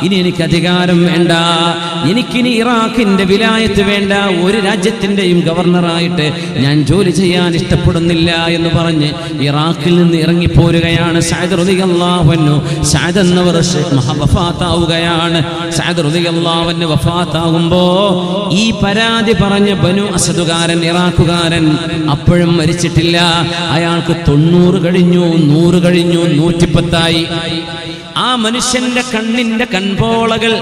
ഇനി എനിക്ക് അധികാരം വേണ്ട, എനിക്കിനി ഇറാഖിന്റെ വിലായത്ത് വേണ്ട, ഒരു രാജ്യത്തിന്റെയും ഗവർണറായിട്ട് ഞാൻ ജോലി ചെയ്യാൻ ഇഷ്ടപ്പെടുന്നില്ല എന്ന് പറഞ്ഞ് ഇറാഖിൽ നിന്ന് ഇറങ്ങിപ്പോരുകയാണ് സഅദ് റളിയല്ലാഹു അൻഹു. സഅദ് എന്നവർ വഫാത്താവുകയാണ്. സഅദ് റളിയല്ലാഹു അൻഹു വഫാത്താകുമ്പോ ഈ പരാതി പറഞ്ഞ ബനു അസദുകാരൻ, ഇറാഖുകാരൻ അപ്പോഴും മരിച്ചിട്ടില്ല. അയാൾക്ക് 90 കഴിഞ്ഞു, 100 കഴിഞ്ഞു, 110 ആ മനുഷ്യന്റെ കണ്ണിന്റെ കൺപോളകൾ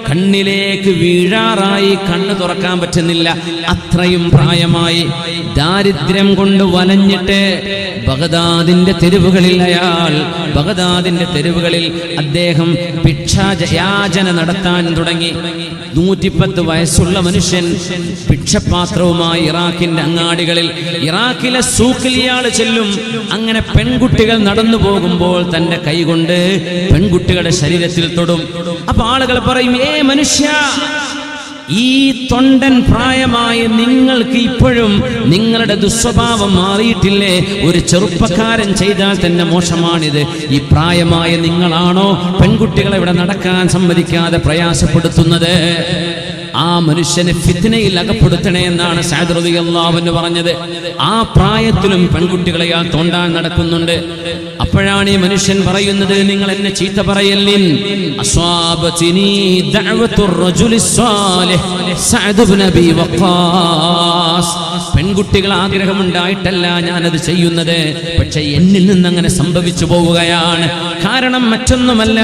കണ്ണിലേക്ക് വീഴാറായി, കണ്ണ് തുറക്കാൻ പറ്റുന്നില്ല. അത്രയും പ്രായമായി ദാരിദ്ര്യം കൊണ്ട് വലഞ്ഞിട്ട് ബഗ്ദാദിന്റെ തെരുവുകളിൽ അദ്ദേഹം ഭിക്ഷായാചന നടത്താൻ തുടങ്ങി. 110 വയസ്സുള്ള മനുഷ്യൻ ഭിക്ഷപാത്രവുമായി ഇറാഖിന്റെ അങ്ങാടികളിൽ, ഇറാഖിലെ സൂക്കിൽ ഇയാൾ ചെല്ലും. അങ്ങനെ പെൺകുട്ടികൾ നടന്നു പോകുമ്പോൾ തന്റെ കൈകൊണ്ട് പെൺകുട്ടികളുടെ ശരീരത്തിൽ തൊടും. അപ്പൊ ആളുകൾ പറയും, മനുഷ്യ, ഈ തൊണ്ടൻ പ്രായമായി നിങ്ങൾക്ക് ഇപ്പോഴും നിങ്ങളുടെ ദുസ്വഭാവം മാറിയിട്ടില്ലേ? ഒരു ചെറുപ്പക്കാരൻ ചെയ്താൽ തന്നെ മോശമാണിത്. ഈ പ്രായമായ നിങ്ങളാണോ പെൺകുട്ടികളെ ഇവിടെ നടക്കാൻ സമ്മതിക്കാതെ പ്രയാസപ്പെടുത്തുന്നത്? ആ മനുഷ്യനെ ഫിത്നയിൽ അകപ്പെടുത്തണേ എന്നാണ് സഅദ് റളിയല്ലാഹു അൻഹു പറഞ്ഞത്. ആ പ്രായത്തിലും പെൺകുട്ടികളെ അയാൾ തോണ്ടാൻ നടക്കുന്നുണ്ട്. അപ്പോഴാണ് ഈ മനുഷ്യൻ പറയുന്നത്, നിങ്ങൾ എന്നെ ചീത്ത പറയല്ലിൻ. അസ്വാബതിനി ദഅവത്തുർ റജുലിസ് സാലിഹ് സഅദ് ഇബ്നു അബി വഖാസ്. പെൺകുട്ടികൾ ആഗ്രഹമുണ്ടായിട്ടല്ല ഞാനത് ചെയ്യുന്നത്, പക്ഷെ എന്നിൽ നിന്ന് അങ്ങനെ സംഭവിച്ചു പോവുകയാണ്. കാരണം മറ്റൊന്നുമല്ല,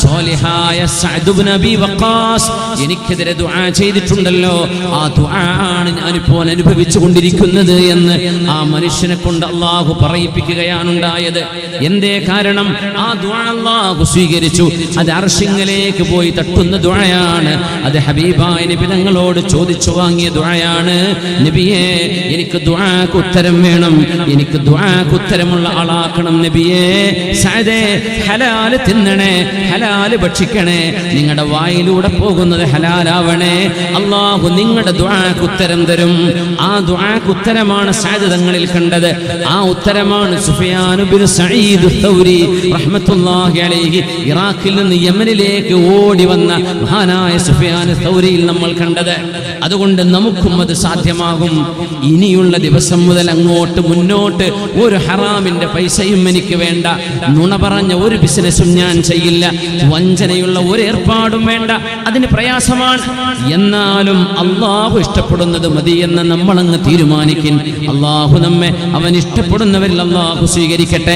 സ്വാലിഹായ സഅദ് ഇബ്നു അബി വഖാസ് എനിക്കെതിരെ ദുആ ചെയ്തിട്ടുണ്ടല്ലോ. ആ ദുആ ആണ് ഞാനിപ്പോൾ അനുഭവിച്ചു കൊണ്ടിരിക്കുന്നത് എന്ന് ആ മനുഷ്യനെ കൊണ്ട് അല്ലാഹു പറയിപ്പിക്കുകയാണ് ഉണ്ടായത്. എന്തേ കാരണം? ആ ദുആ അല്ലാഹു സ്വീകരിച്ചു. അത് അർശിലേക്ക് പോയി തട്ടുന്ന ദുആയാണ്. അത് ഹബീബായ നബി തങ്ങളോട് ചോദിച്ചു വാങ്ങിയ ദുആയാണ്. നബിയേ, എനിക്ക് ദുആക്ക് ഉത്തരം വേണം, എനിക്ക് ദുആക്ക് ഉത്തരമുള്ള ആളാക്കണം നബിയേ. സഅദേ, ഹലാൽ തിന്നണേ, ഹലാൽ ഭക്ഷിക്കണേ, നിങ്ങളുടെ വായിലൂടെ പോകുന്നത് ഹലാലാവണേ. അല്ലാഹു നിങ്ങളുടെ ദുആക്ക് ഉത്തരം തരും. ആ ദുആക്ക് ഉത്തരമാണ് സഅദ് തങ്ങളിൽ കണ്ടത്. ആ ഉത്തരമാണ് സുഫിയാൻ ഇബ്നു സഈദ് തൗരി റഹ്മത്തുള്ളാഹി അലൈഹി ഇറാഖിൽ നിന്ന് യമനിലേക്ക് ഓടി വന്ന മഹാനായ സുഫിയാൻ തൗരിയിൽ നമ്മൾ കണ്ടത്. അതുകൊണ്ട് നമുക്കും അത് സാധ്യമാകും. ഇനിയുള്ള ദിവസം മുതൽ അങ്ങോട്ട് മുന്നോട്ട് ഒരു ഹറാമിന്റെ പൈസയും എനിക്ക് വേണ്ട, നുണ പറഞ്ഞ ഒരു ബിസിനസ്സും ഞാൻ ചെയ്യില്ല, വഞ്ചനയുള്ള ഒരു ഏർപ്പാടും വേണ്ട. അതിന് പ്രയാസമാണ്. എന്നാലും അള്ളാഹു ഇഷ്ടപ്പെടുന്നത് മതി എന്ന് നമ്മളങ്ങ് തീരുമാനിക്കും. അള്ളാഹു നമ്മെ അവൻ ഇഷ്ടപ്പെടുന്നവരിൽ അള്ളാഹു സ്വീകരിക്കട്ടെ.